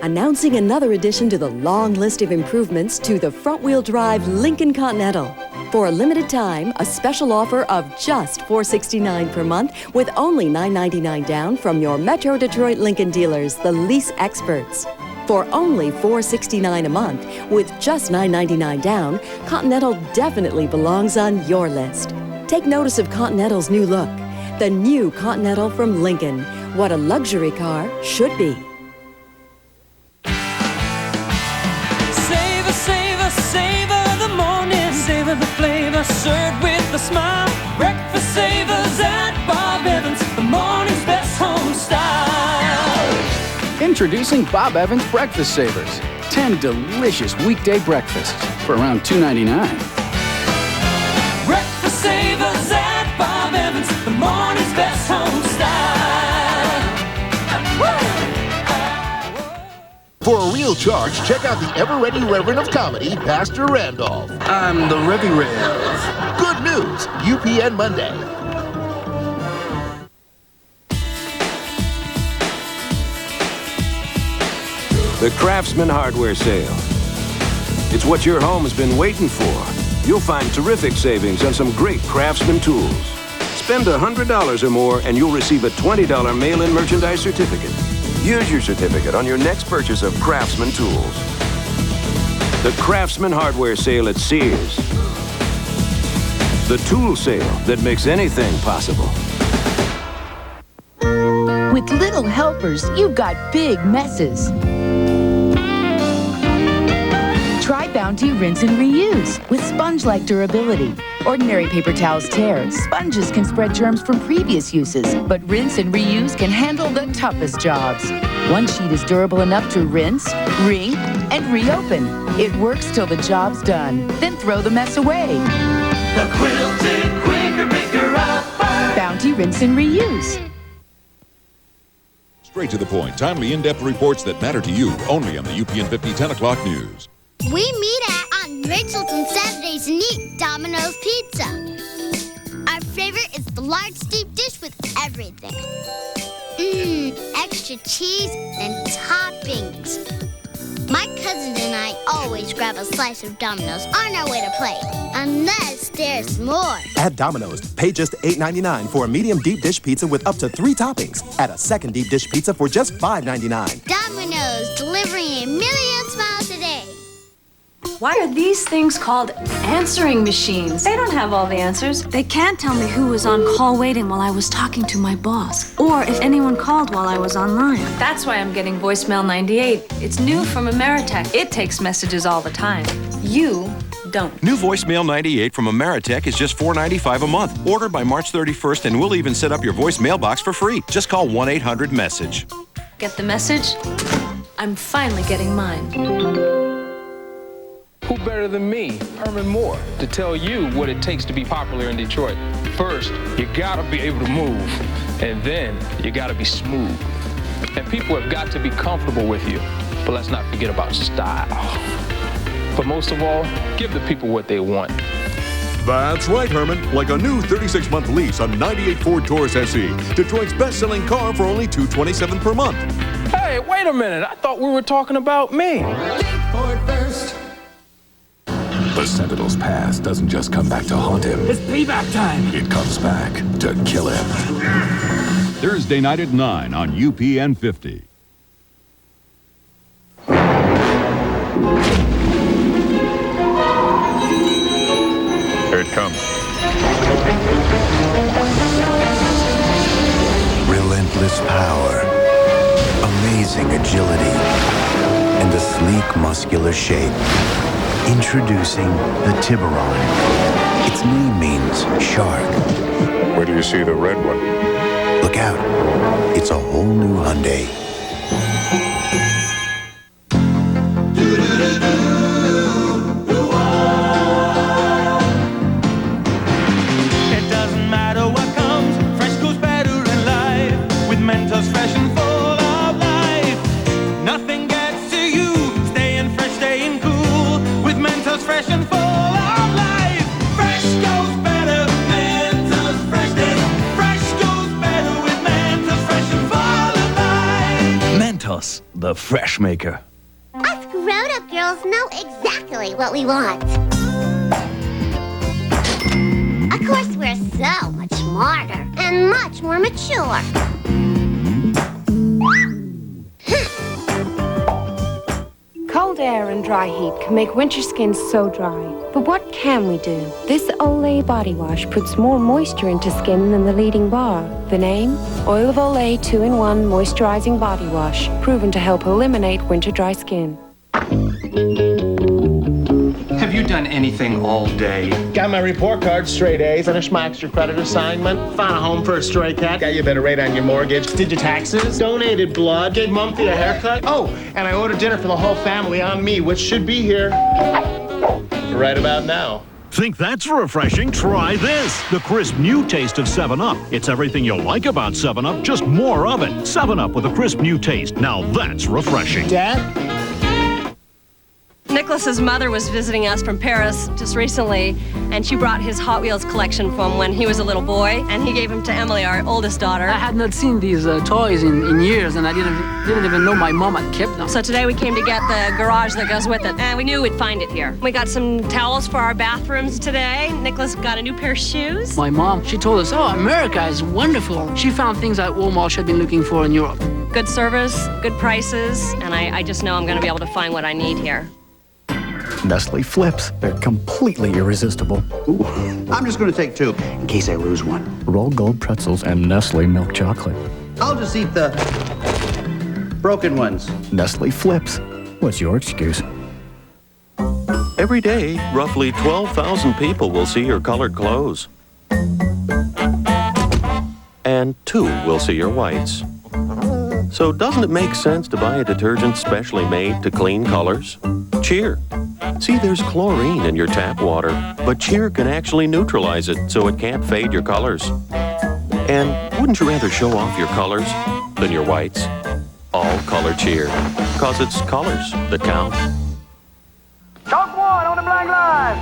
Announcing another addition to the long list of improvements to the front-wheel drive Lincoln Continental. For a limited time, a special offer of just $469 per month with only $999 down from your Metro Detroit Lincoln dealers, the lease experts. For only $469 a month with just $999 down, Continental definitely belongs on your list. Take notice of Continental's new look. The new Continental from Lincoln. What a luxury car should be. Savor the morning, savor the flavor, served with a smile. Breakfast savers at Bob Evans, the morning's best home style. Introducing Bob Evans Breakfast Savers. 10 delicious weekday breakfasts for around $2.99. Breakfast savers at Bob Evans, the morning's best home style. For a real charge, check out the ever-ready Reverend of Comedy, Pastor Randolph. I'm the Revy Rev. Good news, UPN Monday. The Craftsman Hardware Sale. It's what your home has been waiting for. You'll find terrific savings on some great Craftsman tools. Spend $100 or more and you'll receive a $20 mail-in merchandise certificate. Use your certificate on your next purchase of Craftsman tools. The Craftsman Hardware Sale at Sears. The tool sale that makes anything possible. With little helpers, you've got big messes. Try Bounty Rinse and Reuse with sponge-like durability. Ordinary paper towels tear. Sponges can spread germs from previous uses, but Rinse and Reuse can handle the toughest jobs. One sheet is durable enough to rinse, wring, and reopen. It works till the job's done. Then throw the mess away. The Quilted Quicker Bigger Upper. Bounty Rinse and Reuse. Straight to the point, timely, in-depth reports that matter to you, only on the UPN 50 10 o'clock news. We meet on Rachel's on Saturdays and eat Domino's Pizza. Our favorite is the large deep dish with everything. Extra cheese and toppings. My cousin and I always grab a slice of Domino's on our way to play, unless there's more. At Domino's, pay just $8.99 for a medium deep dish pizza with up to 3 toppings. Add a second deep dish pizza for just $5.99. Domino's, delivering a million smiles a day. Why are these things called answering machines? They don't have all the answers. They can't tell me who was on call waiting while I was talking to my boss, or if anyone called while I was online. That's why I'm getting voicemail 98. It's new from Ameritech. It takes messages all the time. You don't. New voicemail 98 from Ameritech is just $4.95 a month. Order by March 31st, and we'll even set up your voice mailbox for free. Just call 1-800-MESSAGE. Get the message? I'm finally getting mine. Who better than me, Herman Moore, to tell you what it takes to be popular in Detroit? First, you gotta be able to move, and then you gotta be smooth. And people have got to be comfortable with you, but let's not forget about style. But most of all, give the people what they want. That's right, Herman. Like a new 36-month lease on 98 Ford Taurus SE, Detroit's best-selling car for only $227 per month. Hey, wait a minute. I thought we were talking about me. Ford first. The Sentinel's past doesn't just come back to haunt him. It's payback time. It comes back to kill him. Thursday night at 9 on UPN 50. Here it comes. Relentless power, amazing agility, and a sleek, muscular shape. Introducing the Tiburon. Its name means shark. Where do you see the red one? Look out. It's a whole new Hyundai. It doesn't matter what comes, fresh goes better in life. With Mentos fresh and full of life. Nothing gets to you, staying fresh, staying cool. Mentos fresh and full of life. Fresh goes better. Mentos fresh days. Fresh goes better with Mentos fresh and full of life. Mentos, the fresh maker. Us grown-up girls know exactly what we want. Of course, we're so much smarter and much more mature. Cold air and dry heat can make winter skin so dry. But what can we do? This Olay body wash puts more moisture into skin than the leading bar. The name? Oil of Olay 2-in-1 Moisturizing Body Wash. Proven to help eliminate winter dry skin. Have you done anything all day? Got my report card, straight A's. Finished my extra credit assignment. Found a home for a stray cat. Got you a better rate on your mortgage. Did your taxes. Donated blood. Gave Mumpy a haircut. Oh, and I ordered dinner for the whole family on me, which should be here right about now. Think that's refreshing? Try this. The crisp new taste of 7-Up. It's everything you like about 7-Up, just more of it. 7-Up with a crisp new taste. Now that's refreshing. Dad? Nicholas's mother was visiting us from Paris just recently, and she brought his Hot Wheels collection from when he was a little boy, and he gave them to Emily, our oldest daughter. I had not seen these toys in years, and I didn't even know my mom had kept them. So today we came to get the garage that goes with it, and we knew we'd find it here. We got some towels for our bathrooms today. Nicholas got a new pair of shoes. My mom, she told us, oh, America is wonderful. She found things at Walmart she'd been looking for in Europe. Good service, good prices, and I just know I'm going to be able to find what I need here. Nestle Flips. They're completely irresistible. Ooh, I'm just going to take 2 in case I lose one. Rolled gold pretzels and Nestle milk chocolate. I'll just eat the broken ones. Nestle Flips. What's your excuse? Every day, roughly 12,000 people will see your colored clothes. And 2 will see your whites. So doesn't it make sense to buy a detergent specially made to clean colors? Cheer. See, there's chlorine in your tap water, but Cheer can actually neutralize it so it can't fade your colors. And wouldn't you rather show off your colors than your whites? All color Cheer, 'cause it's colors that count. Chalk 1 on the black line.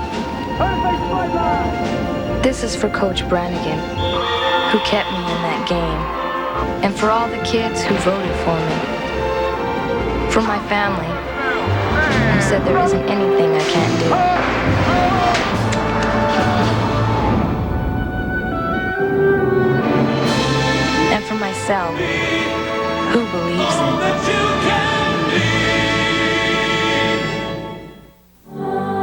Turn face to white line. This is for Coach Brannigan, who kept me in that game. And for all the kids who voted for me. For my family, who said there isn't anything I can't do. And for myself, who believes in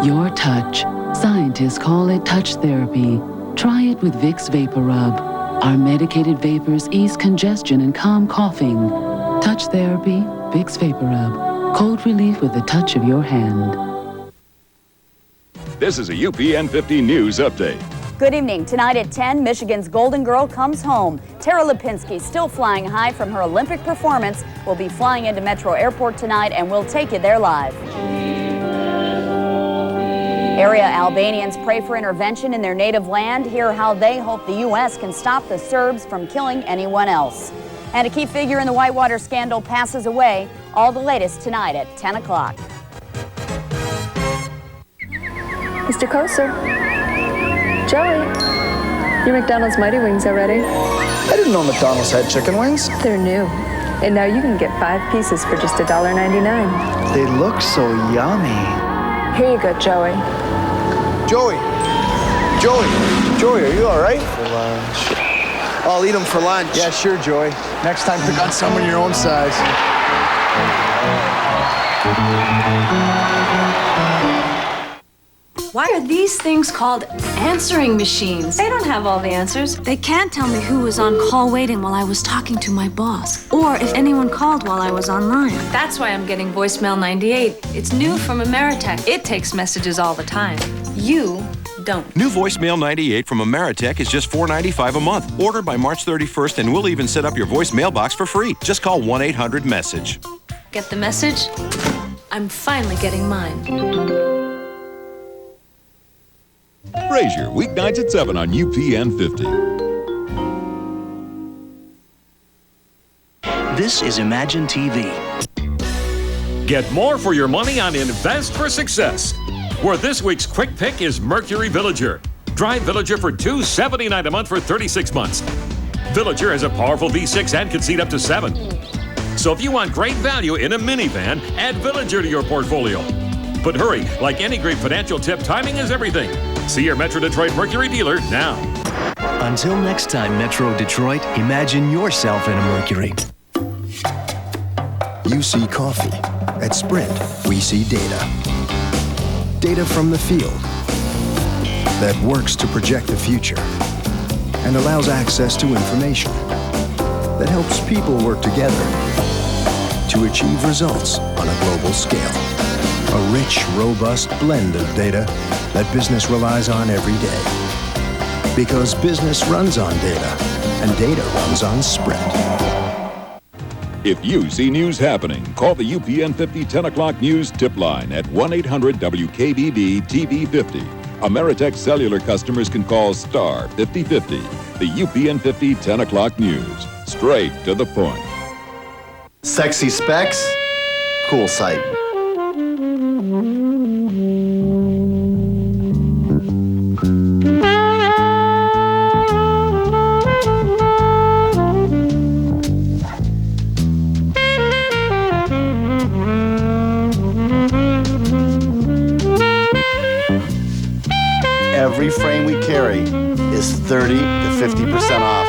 Your touch. Scientists call it touch therapy. Try it with Vicks Vapor Rub. Our medicated vapors ease congestion and calm coughing. Touch therapy, Vicks Vapor Rub. Cold relief with the touch of your hand. This is a UPN 50 News Update. Good evening. Tonight at 10, Michigan's Golden Girl comes home. Tara Lipinski, still flying high from her Olympic performance, will be flying into Metro Airport tonight, and we'll take you there live. Area Albanians pray for intervention in their native land. Hear how they hope the U.S. can stop the Serbs from killing anyone else. And a key figure in the Whitewater scandal passes away. All the latest tonight at 10 o'clock. Mr. Coaster. Joey, your McDonald's Mighty Wings are ready. I didn't know McDonald's had chicken wings. They're new. And now you can get 5 pieces for just $1.99. They look so yummy. Here you go, Joey. Joey, are you all right? For lunch. I'll eat them for lunch. Yeah, sure, Joey. Next time, pick on someone your own size. Why are these things called answering machines? They don't have all the answers. They can't tell me who was on call waiting while I was talking to my boss, or if anyone called while I was online. That's why I'm getting Voicemail 98. It's new from Ameritech. It takes messages all the time. You don't. New Voicemail 98 from Ameritech is just $4.95 a month. Order by March 31st, and we'll even set up your voice mailbox for free. Just call 1-800-MESSAGE. Get the message? I'm finally getting mine. Frasier, weeknights at 7 on UPN 50. This is Imagine TV. Get more for your money on Invest for Success, where this week's quick pick is Mercury Villager. Drive Villager for $279 a month for 36 months. Villager has a powerful V6 and can seat up to 7. So if you want great value in a minivan, add Villager to your portfolio. But hurry, like any great financial tip, timing is everything. See your Metro Detroit Mercury dealer now. Until next time, Metro Detroit, imagine yourself in a Mercury. You see coffee. At Sprint, we see data. Data from the field that works to project the future and allows access to information that helps people work together to achieve results on a global scale. A rich, robust blend of data that business relies on every day. Because business runs on data, and data runs on Sprint. If you see news happening, call the UPN 50 10 o'clock news tip line at 1-800-WKBD-TV50. Ameritech Cellular customers can call star 5050, the UPN 50 10 o'clock news. Straight to the point. Sexy specs, cool sight. Every frame we carry is 30 to 50% off.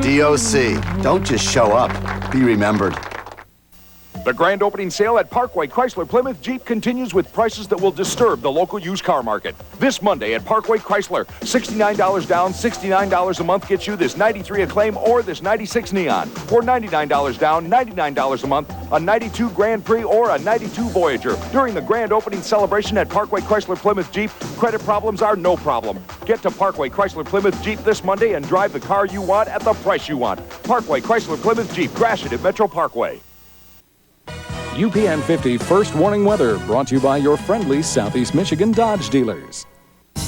DOC, don't just show up, be remembered. The grand opening sale at Parkway Chrysler Plymouth Jeep continues with prices that will disturb the local used car market. This Monday at Parkway Chrysler, $69 down, $69 a month gets you this 93 Acclaim or this 96 Neon. Or $99 down, $99 a month, a 92 Grand Prix or a 92 Voyager. During the grand opening celebration at Parkway Chrysler Plymouth Jeep, credit problems are no problem. Get to Parkway Chrysler Plymouth Jeep this Monday and drive the car you want at the price you want. Parkway Chrysler Plymouth Jeep, Gratiot at Metro Parkway. UPN 50 First Warning Weather, brought to you by your friendly Southeast Michigan Dodge dealers.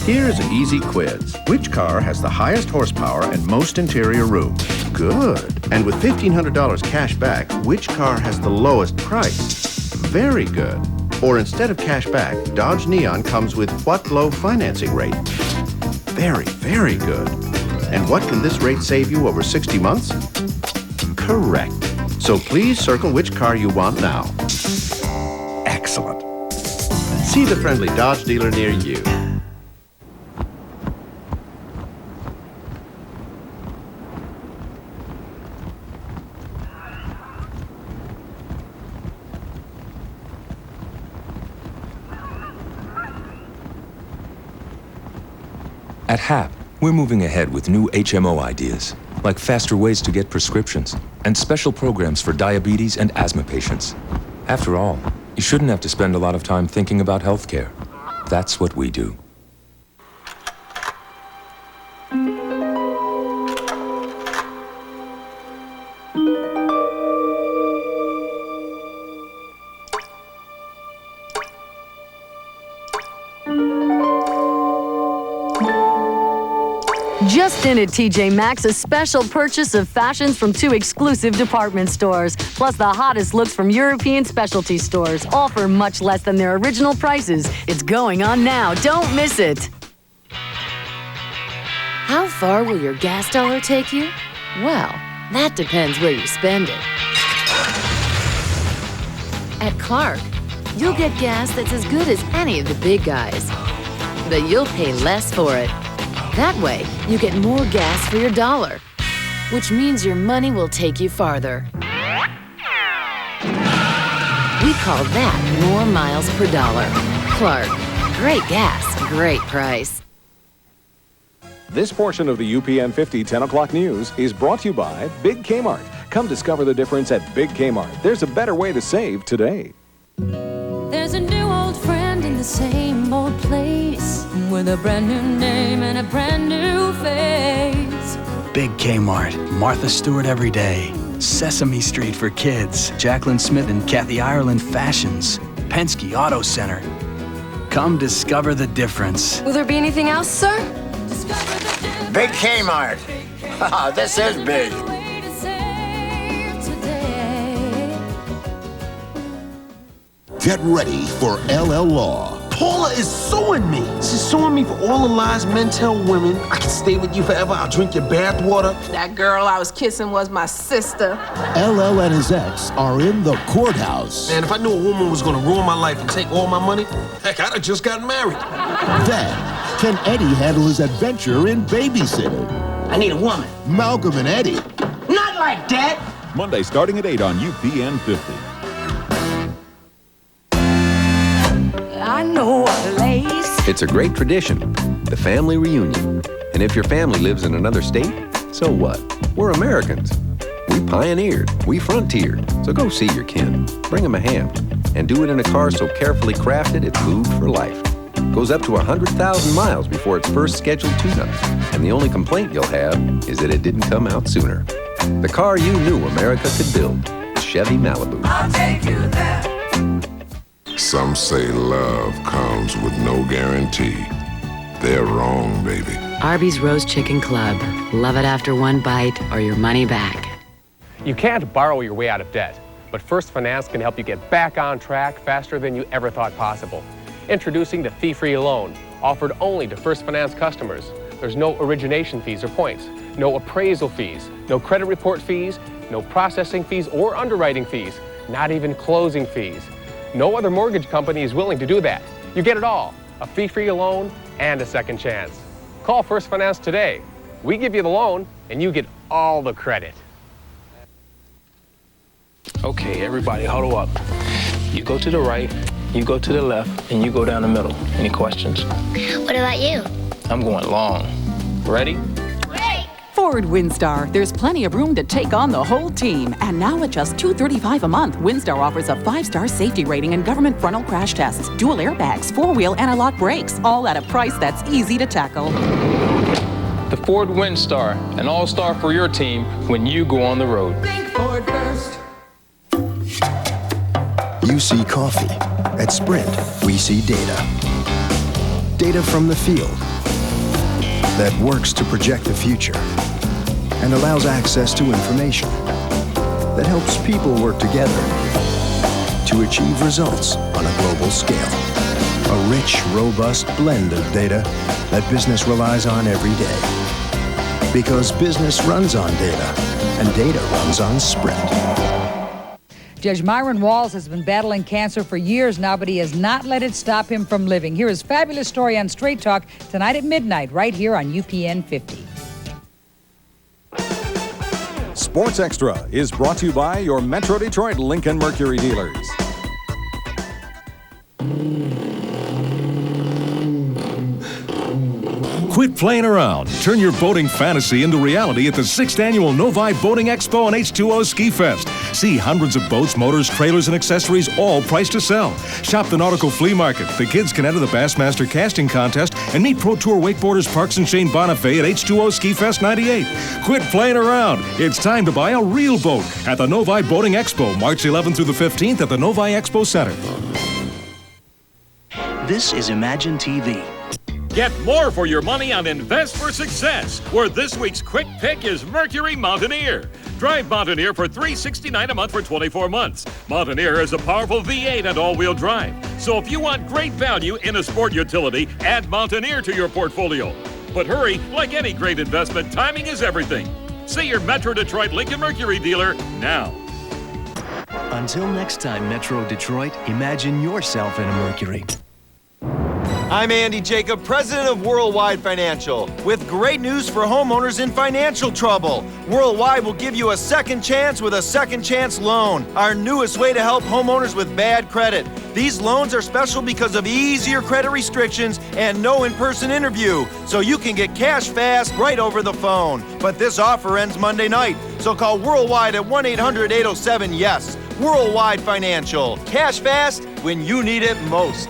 Here's an easy quiz. Which car has the highest horsepower and most interior room? Good. And with $1,500 cash back, which car has the lowest price? Very good. Or instead of cash back, Dodge Neon comes with what low financing rate? Very, very good. And what can this rate save you over 60 months? Correct. So please circle which car you want now. Excellent. See the friendly Dodge dealer near you. At HAP, we're moving ahead with new HMO ideas, like faster ways to get prescriptions and special programs for diabetes and asthma patients. After all, you shouldn't have to spend a lot of time thinking about healthcare. That's what we do. Just in at TJ Maxx, a special purchase of fashions from 2 exclusive department stores, plus the hottest looks from European specialty stores, all for much less than their original prices. It's going on now. Don't miss it. How far will your gas dollar take you? Well, that depends where you spend it. At Clark, you'll get gas that's as good as any of the big guys, but you'll pay less for it. That way, you get more gas for your dollar, which means your money will take you farther. We call that more miles per dollar. Clark, great gas, great price. This portion of the UPN 50 10 o'clock news is brought to you by Big Kmart. Come discover the difference at Big Kmart. There's a better way to save today. There's a new old friend in the same old place, with a brand new name and a brand new face. Big Kmart, Martha Stewart every day. Sesame Street for kids, Jacqueline Smith and Kathy Ireland fashions, Penske Auto Center. Come discover the difference. Will there be anything else, sir? Big Kmart. This is big. Get ready for LL Law. Paula is suing me. She's suing me for all the lies men tell women. I can stay with you forever. I'll drink your bath water. That girl I was kissing was my sister. LL and his ex are in the courthouse. Man, if I knew a woman was gonna ruin my life and take all my money, heck, I'd have just gotten married. Then, can Eddie handle his adventure in babysitting? I need a woman. Malcolm and Eddie. Not like that. Monday starting at 8 on UPN 50. I know a place. It's a great tradition, the family reunion. And if your family lives in another state, so what? We're Americans. We pioneered, we frontiered. So go see your kin, bring them a ham, and do it in a car so carefully crafted it's moved for life. Goes up to 100,000 miles before its first scheduled tune-up. And the only complaint you'll have is that it didn't come out sooner. The car you knew America could build, the Chevy Malibu. I'll take you there. Some say love comes with no guarantee. They're wrong, baby. Arby's Roast Chicken Club. Love it after one bite or your money back. You can't borrow your way out of debt, but First Finance can help you get back on track faster than you ever thought possible. Introducing the fee-free loan, offered only to First Finance customers. There's no origination fees or points, no appraisal fees, no credit report fees, no processing fees or underwriting fees, not even closing fees. No other mortgage company is willing to do that. You get it all, a fee-free loan and a second chance. Call First Finance today. We give you the loan and you get all the credit. Okay, everybody huddle up. You go to the right, you go to the left, and you go down the middle. Any questions? What about you? I'm going long. Ready? Ford Windstar. There's plenty of room to take on the whole team. And now at just $235 a month, Windstar offers a 5-star safety rating and government frontal crash tests, dual airbags, 4-wheel anti-lock brakes, all at a price that's easy to tackle. The Ford Windstar, an all-star for your team when you go on the road. Think Ford first. You see coffee. At Sprint, we see data. Data from the field that works to project the future and allows access to information that helps people work together to achieve results on a global scale. A rich, robust blend of data that business relies on every day. Because business runs on data, and data runs on Sprint. Judge Myron Walls has been battling cancer for years now, but he has not let it stop him from living. Here is fabulous story on Straight Talk tonight at midnight, right here on UPN 50. Sports Extra is brought to you by your Metro Detroit Lincoln Mercury dealers. Quit playing around. Turn your boating fantasy into reality at the 6th Annual Novi Boating Expo and H2O Ski Fest. See hundreds of boats, motors, trailers, and accessories, all priced to sell. Shop the Nautical Flea Market. The kids can enter the Bassmaster Casting Contest and meet Pro Tour wakeboarders Parks and Shane Bonifay at H2O Ski Fest 98. Quit playing around. It's time to buy a real boat at the Novi Boating Expo, March 11th through the 15th at the Novi Expo Center. This is Imagine TV. Get more for your money on Invest for Success, where this week's quick pick is Mercury Mountaineer. Drive Mountaineer for $369 a month for 24 months. Mountaineer is a powerful V8 and all-wheel drive. So if you want great value in a sport utility, add Mountaineer to your portfolio. But hurry, like any great investment, timing is everything. See your Metro Detroit Lincoln Mercury dealer now. Until next time, Metro Detroit, imagine yourself in a Mercury. I'm Andy Jacob, president of Worldwide Financial, with great news for homeowners in financial trouble. Worldwide will give you a second chance with a second chance loan, our newest way to help homeowners with bad credit. These loans are special because of easier credit restrictions and no in-person interview, so you can get cash fast right over the phone. But this offer ends Monday night, so call Worldwide at 1-800-807-YES. Worldwide Financial. Cash fast when you need it most.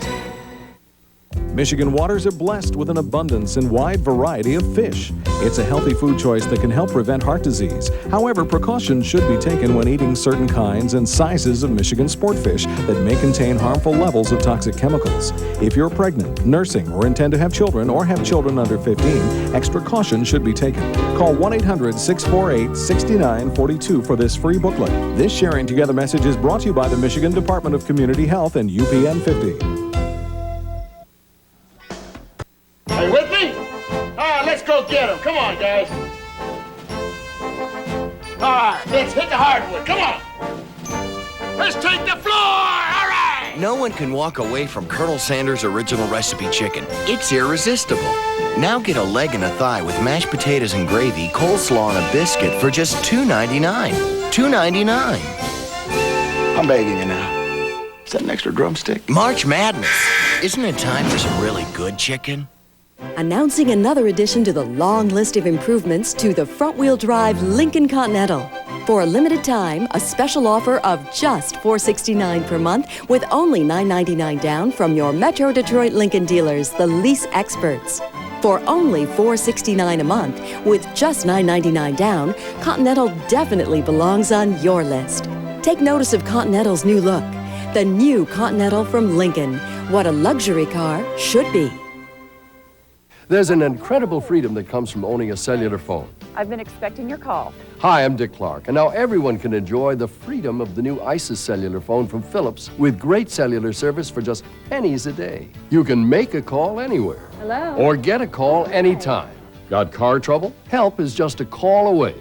Michigan waters are blessed with an abundance and wide variety of fish. It's a healthy food choice that can help prevent heart disease. However, precautions should be taken when eating certain kinds and sizes of Michigan sportfish that may contain harmful levels of toxic chemicals. If you're pregnant, nursing, or intend to have children or have children under 15, extra caution should be taken. Call 1-800-648-6942 for this free booklet. This Sharing Together message is brought to you by the Michigan Department of Community Health and UPN 50. Are you with me? All right, let's go get him. Come on, guys. All right, let's hit the hardwood. Come on. Let's take the floor. All right. No one can walk away from Colonel Sanders' original recipe chicken. It's irresistible. Now get a leg and a thigh with mashed potatoes and gravy, coleslaw, and a biscuit for just $2.99. $2.99. I'm begging you now. Is that an extra drumstick? March Madness. Isn't it time for some really good chicken? Announcing another addition to the long list of improvements to the front-wheel drive Lincoln Continental. For a limited time, a special offer of just $469 per month with only $999 down from your Metro Detroit Lincoln dealers, the lease experts. For only $469 a month with just $999 down, Continental definitely belongs on your list. Take notice of Continental's new look. The new Continental from Lincoln. What a luxury car should be. There's an incredible freedom that comes from owning a cellular phone. I've been expecting your call. Hi, I'm Dick Clark, and now everyone can enjoy the freedom of the new ISIS cellular phone from Philips with great cellular service for just pennies a day. You can make a call anywhere. Hello? Or get a call anytime. Got car trouble? Help is just a call away.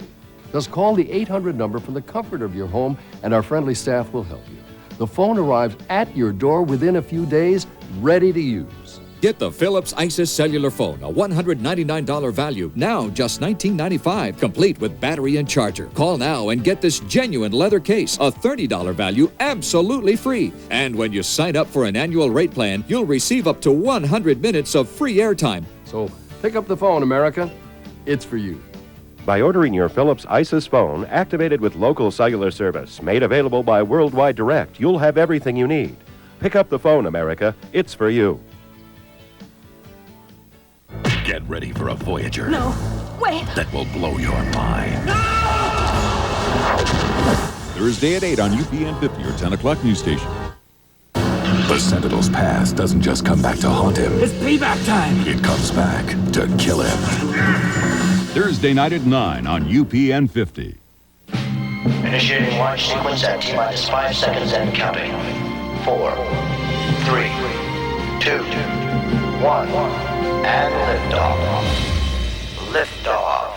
Just call the 800 number from the comfort of your home, and our friendly staff will help you. The phone arrives at your door within a few days, ready to use. Get the Philips ISIS cellular phone, a $199 value, now just $19.95, complete with battery and charger. Call now and get this genuine leather case, a $30 value, absolutely free. And when you sign up for an annual rate plan, you'll receive up to 100 minutes of free airtime. So pick up the phone, America. It's for you. By ordering your Philips ISIS phone, activated with local cellular service, made available by Worldwide Direct, you'll have everything you need. Pick up the phone, America. It's for you. Get ready for a Voyager. No, wait. That will blow your mind. No! Thursday at 8 on UPN 50, your 10 o'clock news station. The Sentinel's past doesn't just come back to haunt him. It's payback time. It comes back to kill him. Thursday night at 9 on UPN 50. Initiating launch sequence at T-minus 5 seconds and counting. 4, 3, 2, 1, and liftoff. Liftoff.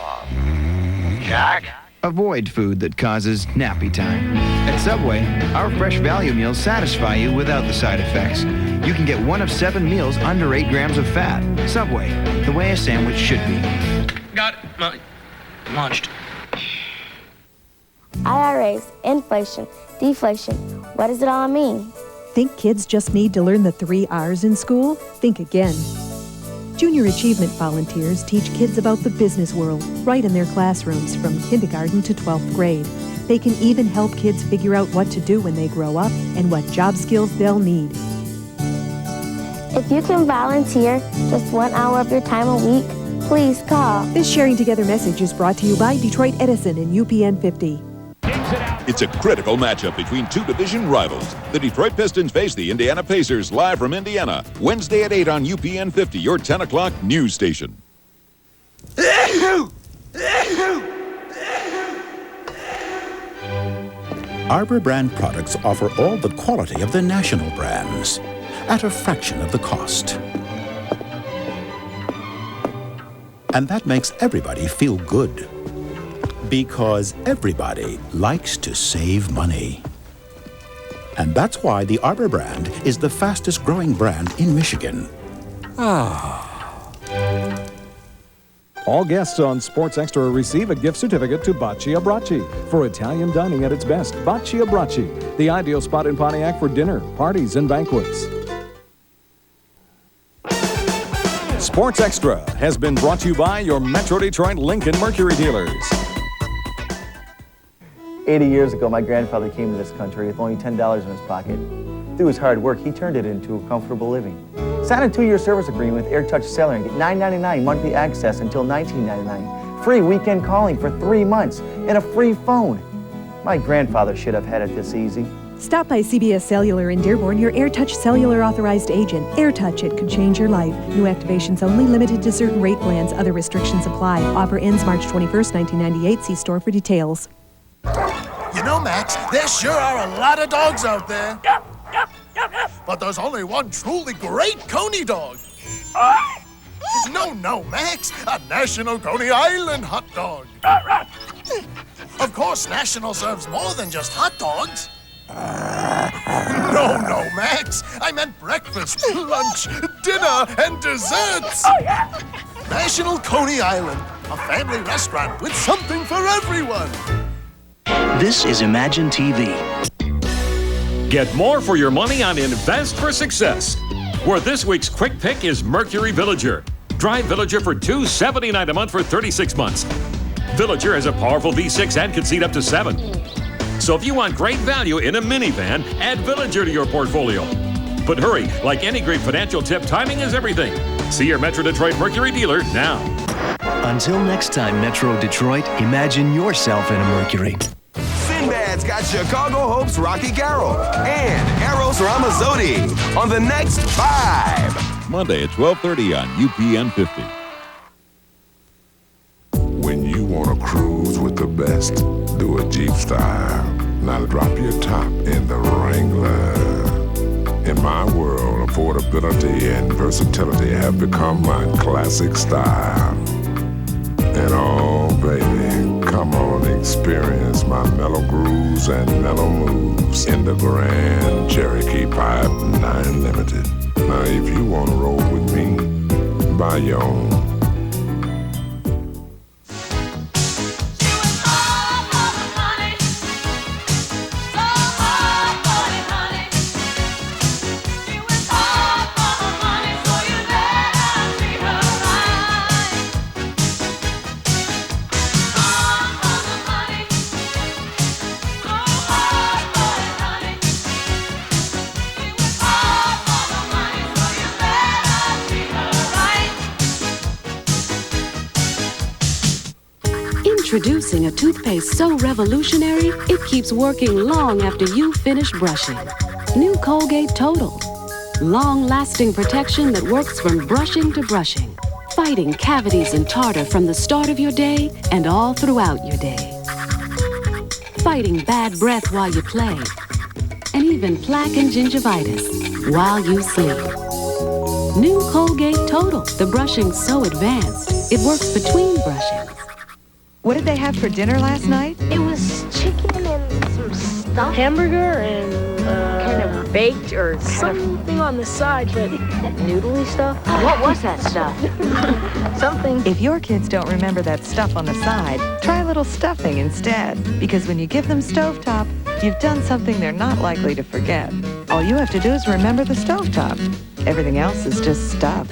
Jack? Avoid food that causes nappy time. At Subway, our fresh value meals satisfy you without the side effects. You can get one of 7 meals under 8 grams of fat. Subway, the way a sandwich should be. Got it. Launched. IRAs, inflation, deflation. What does it all mean? Think kids just need to learn the 3 R's in school? Think again. Junior Achievement volunteers teach kids about the business world right in their classrooms from kindergarten to 12th grade. They can even help kids figure out what to do when they grow up and what job skills they'll need. If you can volunteer just 1 hour of your time a week, please call. This Sharing Together message is brought to you by Detroit Edison and UPN 50. It's a critical matchup between two division rivals. The Detroit Pistons face the Indiana Pacers live from Indiana, Wednesday at 8 on UPN 50, your 10 o'clock news station. Arbor brand products offer all the quality of the national brands at a fraction of the cost. And that makes everybody feel good. Because everybody likes to save money. And that's why the Arbor brand is the fastest growing brand in Michigan. All guests on Sports Extra receive a gift certificate to Baci Abbracci for Italian dining at its best. Baci Abbracci, the ideal spot in Pontiac for dinner, parties, and banquets. Sports Extra has been brought to you by your Metro Detroit Lincoln Mercury dealers. 80 years ago, my grandfather came to this country with only $10 in his pocket. Through his hard work, he turned it into a comfortable living. Sign a 2-year service agreement with AirTouch Cellular and get $9.99 monthly access until $19.99. Free weekend calling for 3 months and a free phone. My grandfather should have had it this easy. Stop by CBS Cellular in Dearborn, your AirTouch Cellular authorized agent. AirTouch, it could change your life. New activations only, limited to certain rate plans. Other restrictions apply. Offer ends March 21st, 1998. See store for details. You know, Max, there sure are a lot of dogs out there. But there's only one truly great Coney dog. No, Max. A National Coney Island hot dog. Of course, National serves more than just hot dogs. No, Max. I meant breakfast, lunch, dinner, and desserts. National Coney Island, a family restaurant with something for everyone. This is Imagine TV. Get more for your money on Invest for Success, where this week's quick pick is Mercury Villager. Drive Villager for $279 a month for 36 months. Villager has a powerful V6 and can seat up to 7. So if you want great value in a minivan, add Villager to your portfolio. But hurry, like any great financial tip, timing is everything. See your Metro Detroit Mercury dealer now. Until next time, Metro Detroit, imagine yourself in a Mercury. Sinbad's got Chicago Hope's Rocky Carroll and Eros Ramazzotti on the next Vibe. Monday at 12:30 on UPN 50. When you want to cruise with the best, do a Jeep style. Now drop your top in the Wrangler. In my world, affordability and versatility have become my classic style. And oh, baby, come on, experience my mellow grooves and mellow moves in the Grand Cherokee Pipe 9 Limited. Now, if you want to roll with me, buy your own. Introducing a toothpaste so revolutionary, it keeps working long after you finish brushing. New Colgate Total. Long-lasting protection that works from brushing to brushing, fighting cavities and tartar from the start of your day and all throughout your day. Fighting bad breath while you play, and even plaque and gingivitis while you sleep. New Colgate Total. The brushing's so advanced, it works between brushing. What did they have for dinner last night? It was chicken and some stuff. Hamburger and kind of baked or something on the side, but noodly stuff. what was that stuff? Something. If your kids don't remember that stuff on the side, try a little stuffing instead. Because when you give them stovetop, you've done something they're not likely to forget. All you have to do is remember the stovetop. Everything else is just stuff.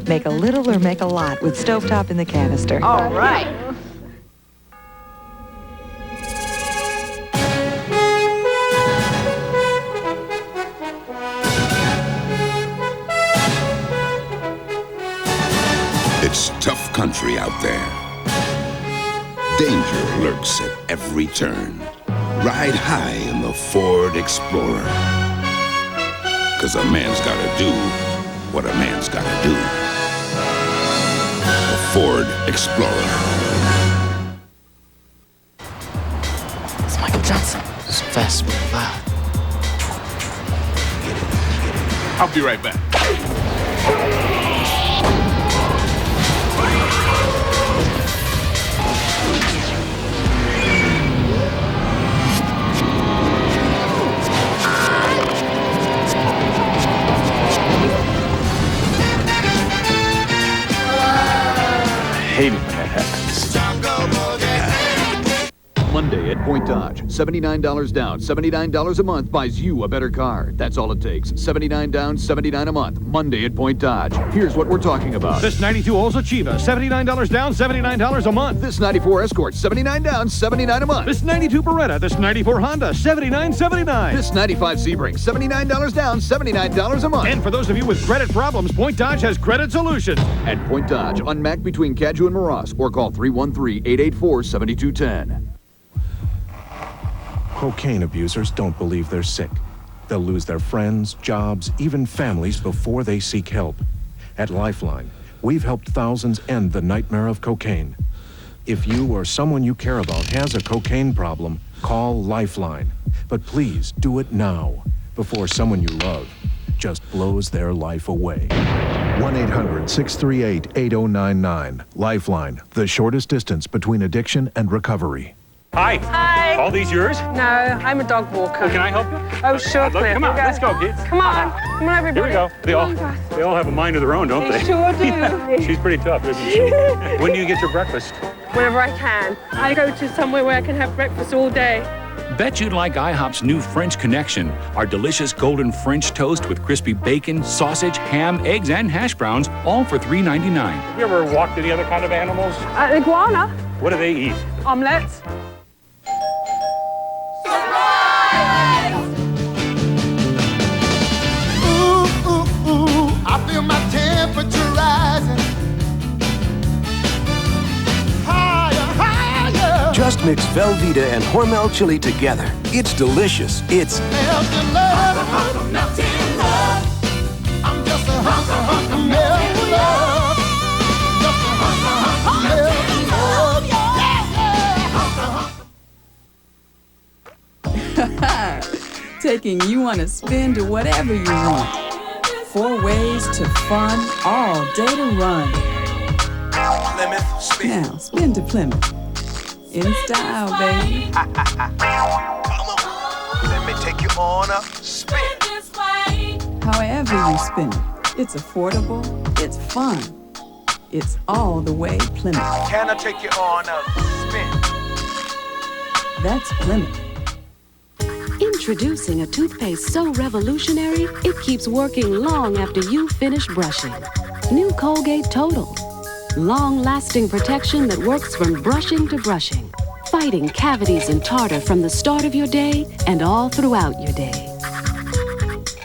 Make a little or make a lot with stovetop in the canister. All right. It's tough country out there. Danger lurks at every turn. Ride high in the Ford Explorer. 'Cause a man's gotta do what a man's gotta do. A Ford Explorer. It's Michael Johnson. So fast, so loud. I'll be right back. I hate it when that happens. Monday at Point Dodge. $79 down, $79 a month buys you a better car. That's all it takes. $79 down, $79 a month. Monday at Point Dodge. Here's what we're talking about. This 92 Oldsmobile Chiva, $79 down, $79 a month. This 94 Escort, $79 down, $79 a month. This 92 Beretta, this 94 Honda, $79.79. This 95 Sebring, $79 down, $79 a month. And for those of you with credit problems, Point Dodge has credit solutions. At Point Dodge, on Mac between Cadju and Morass, or call 313-884-7210. Cocaine abusers don't believe they're sick. They'll lose their friends, jobs, even families before they seek help. At Lifeline, we've helped thousands end the nightmare of cocaine. If you or someone you care about has a cocaine problem, call Lifeline. But please do it now, before someone you love just blows their life away. 1-800-638-8099. Lifeline, the shortest distance between addiction and recovery. Hi. Hi. All these yours? No, I'm a dog walker. Well, can I help you? Oh, sure, Cliff. Come on, let's go, kids. Come on. Come on, everybody. Here we go. They all have a mind of their own, don't They they? sure do. Yeah. She's pretty tough, isn't she? When do you get your breakfast? Whenever I can. I go to somewhere where I can have breakfast all day. Bet you'd like IHOP's new French Connection, our delicious golden French toast with crispy bacon, sausage, ham, eggs, and hash browns, all for $3.99. You ever walked any other kind of animals? Iguana. What do they eat? Omelets. I feel my temperature rising. Higher, higher. Just mix Velveeta and Hormel chili together. It's delicious. It's Melting love. Melting love. I'm just a hunk of melting love. Just a hunk of melting love. Yeah. Taking you on a spin to whatever you want. 4 ways to fun all day to run. Plymouth spin. Now, spin to Plymouth. In style, baby. Let me take you on a spin. However you spin it, it's affordable, it's fun. It's all the way Plymouth. Can I take you on a spin? That's Plymouth. Introducing a toothpaste so revolutionary, it keeps working long after you finish brushing. New Colgate Total. Long-lasting protection that works from brushing to brushing, fighting cavities and tartar from the start of your day and all throughout your day.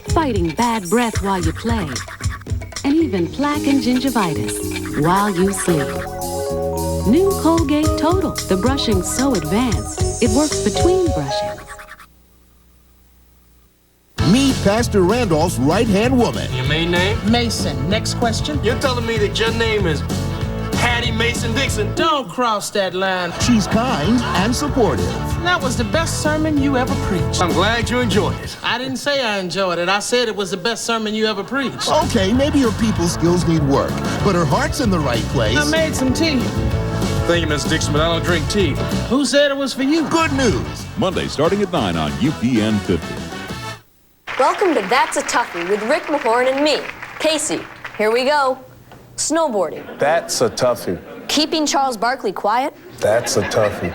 Fighting bad breath while you play, and even plaque and gingivitis while you sleep. New Colgate Total. The brushing's so advanced, it works between brushing. Meet Pastor Randolph's right-hand woman. Your main name? Mason. Next question. You're telling me that your name is Hattie Mason Dixon? Don't cross that line. She's kind and supportive. That was the best sermon you ever preached. I'm glad you enjoyed it. I didn't say I enjoyed it. I said it was the best sermon you ever preached. Okay, maybe her people skills need work, but her heart's in the right place. I made some tea. Thank you, Miss Dixon, but I don't drink tea. Who said it was for you? Good news. Monday starting at 9 on UPN 50. Welcome to That's a Toughie with Rick Mahorn and me, Casey. Here we go. Snowboarding. That's a toughie. Keeping Charles Barkley quiet. That's a toughie.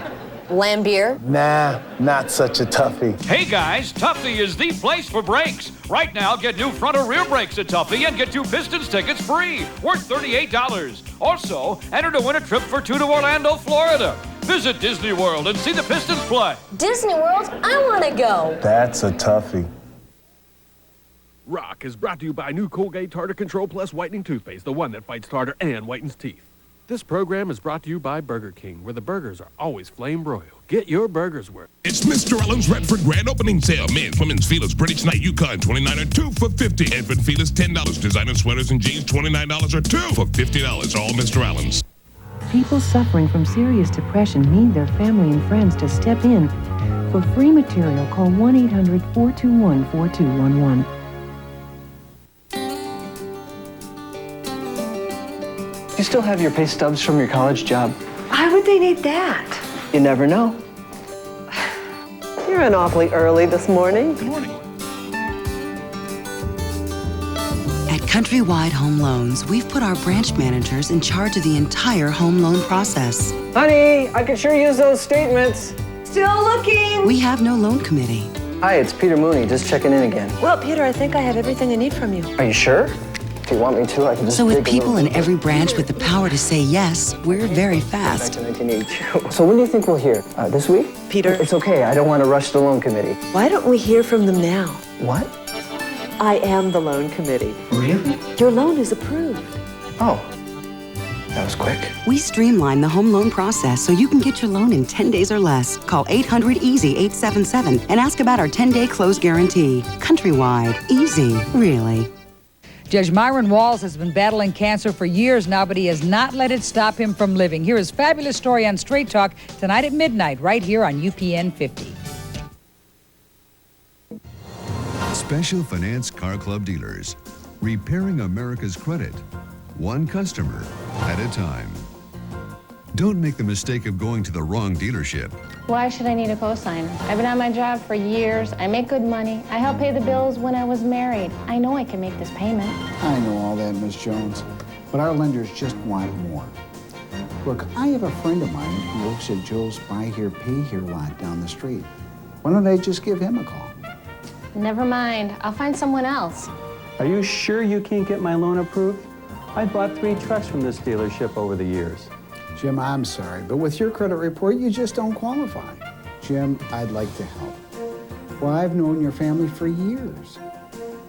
Lambier. Nah, not such a toughie. Hey guys, Tuffy is the place for brakes. Right now, get new front or rear brakes at Tuffy and get 2 Pistons tickets free, worth $38. Also, enter to win a trip for 2 to Orlando, Florida. Visit Disney World and see the Pistons play. Disney World? I want to go. That's a toughie. Rock is brought to you by new Colgate Tartar Control Plus Whitening Toothpaste, the one that fights tartar and whitens teeth. This program is brought to you by Burger King, where the burgers are always flame broiled. Get your burgers worth. It's Mr. Allen's Redford Grand Opening Sale. Men's, women's, feelers, British Knight, Yukon, $29 or 2 for $50. Infant feelers, $10. Designer sweaters and jeans, $29 or 2 for $50. All Mr. Allen's. People suffering from serious depression need their family and friends to step in. For free material, call 1-800-421-4211. You still have your pay stubs from your college job? Why would they need that? You never know. You're in awfully early this morning. Good morning. At Countrywide Home Loans, we've put our branch managers in charge of the entire home loan process. Honey, I could sure use those statements. Still looking. We have no loan committee. Hi, it's Peter Mooney, just checking in again. Well, Peter, I think I have everything I need from you. Are you sure? If you want me to, I can just So with dig a people little in every branch with the power to say yes, we're very fast. Back to 1982. So when do you think we'll hear? This week? Peter. It's okay, I don't want to rush the loan committee. Why don't we hear from them now? What? I am the loan committee. Really? Your loan is approved. Oh, that was quick. We streamline the home loan process so you can get your loan in 10 days or less. Call 800-EASY-877 and ask about our 10-day close guarantee. Countrywide. Easy. Really. Judge Myron Walls has been battling cancer for years now, but he has not let it stop him from living. Here is fabulous story on Straight Talk tonight at midnight, right here on UPN 50. Special Finance Car Club dealers, repairing America's credit, one customer at a time. Don't make the mistake of going to the wrong dealership. Why should I need a cosigner? I've been on my job for years. I make good money. I helped pay the bills when I was married. I know I can make this payment. I know all that, Miss Jones, but our lenders just want more. Look, I have a friend of mine who works at Joe's Buy Here, Pay Here lot down the street. Why don't I just give him a call? Never mind. I'll find someone else. Are you sure you can't get my loan approved? I bought 3 trucks from this dealership over the years. Jim, I'm sorry, but with your credit report, you just don't qualify. Jim, I'd like to help. Well, I've known your family for years,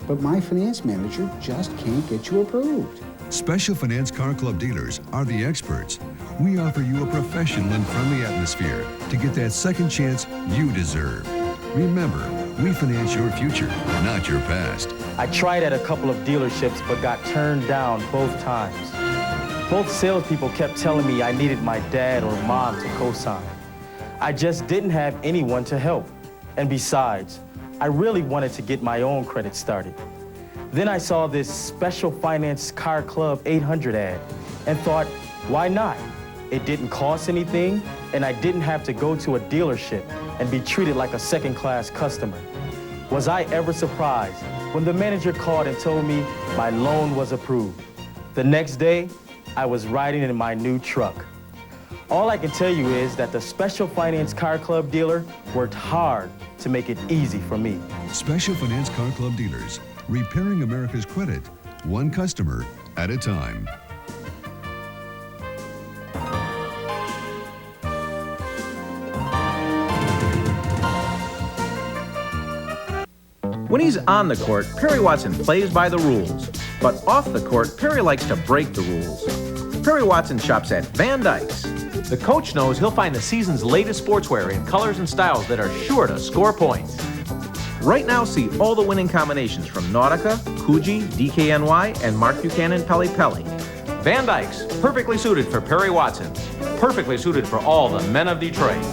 but my finance manager just can't get you approved. Special Finance Car Club dealers are the experts. We offer you a professional and friendly atmosphere to get that second chance you deserve. Remember, we finance your future, not your past. I tried at a couple of dealerships but got turned down both times. Both salespeople kept telling me I needed my dad or mom to co-sign. I just didn't have anyone to help. And besides, I really wanted to get my own credit started. Then I saw this Special Finance Car Club 800 ad and thought, why not? It didn't cost anything, and I didn't have to go to a dealership and be treated like a second-class customer. Was I ever surprised when the manager called and told me my loan was approved? The next day, I was riding in my new truck. All I can tell you is that the Special Finance Car Club dealer worked hard to make it easy for me. Special Finance Car Club dealers, repairing America's credit, one customer at a time. When he's on the court, Perry Watson plays by the rules. But off the court, Perry likes to break the rules. Perry Watson shops at Van Dyke's. The coach knows he'll find the season's latest sportswear in colors and styles that are sure to score points. Right now, see all the winning combinations from Nautica, Coogee, DKNY, and Mark Buchanan Pele Pele. Van Dyke's, perfectly suited for Perry Watson. Perfectly suited for all the men of Detroit.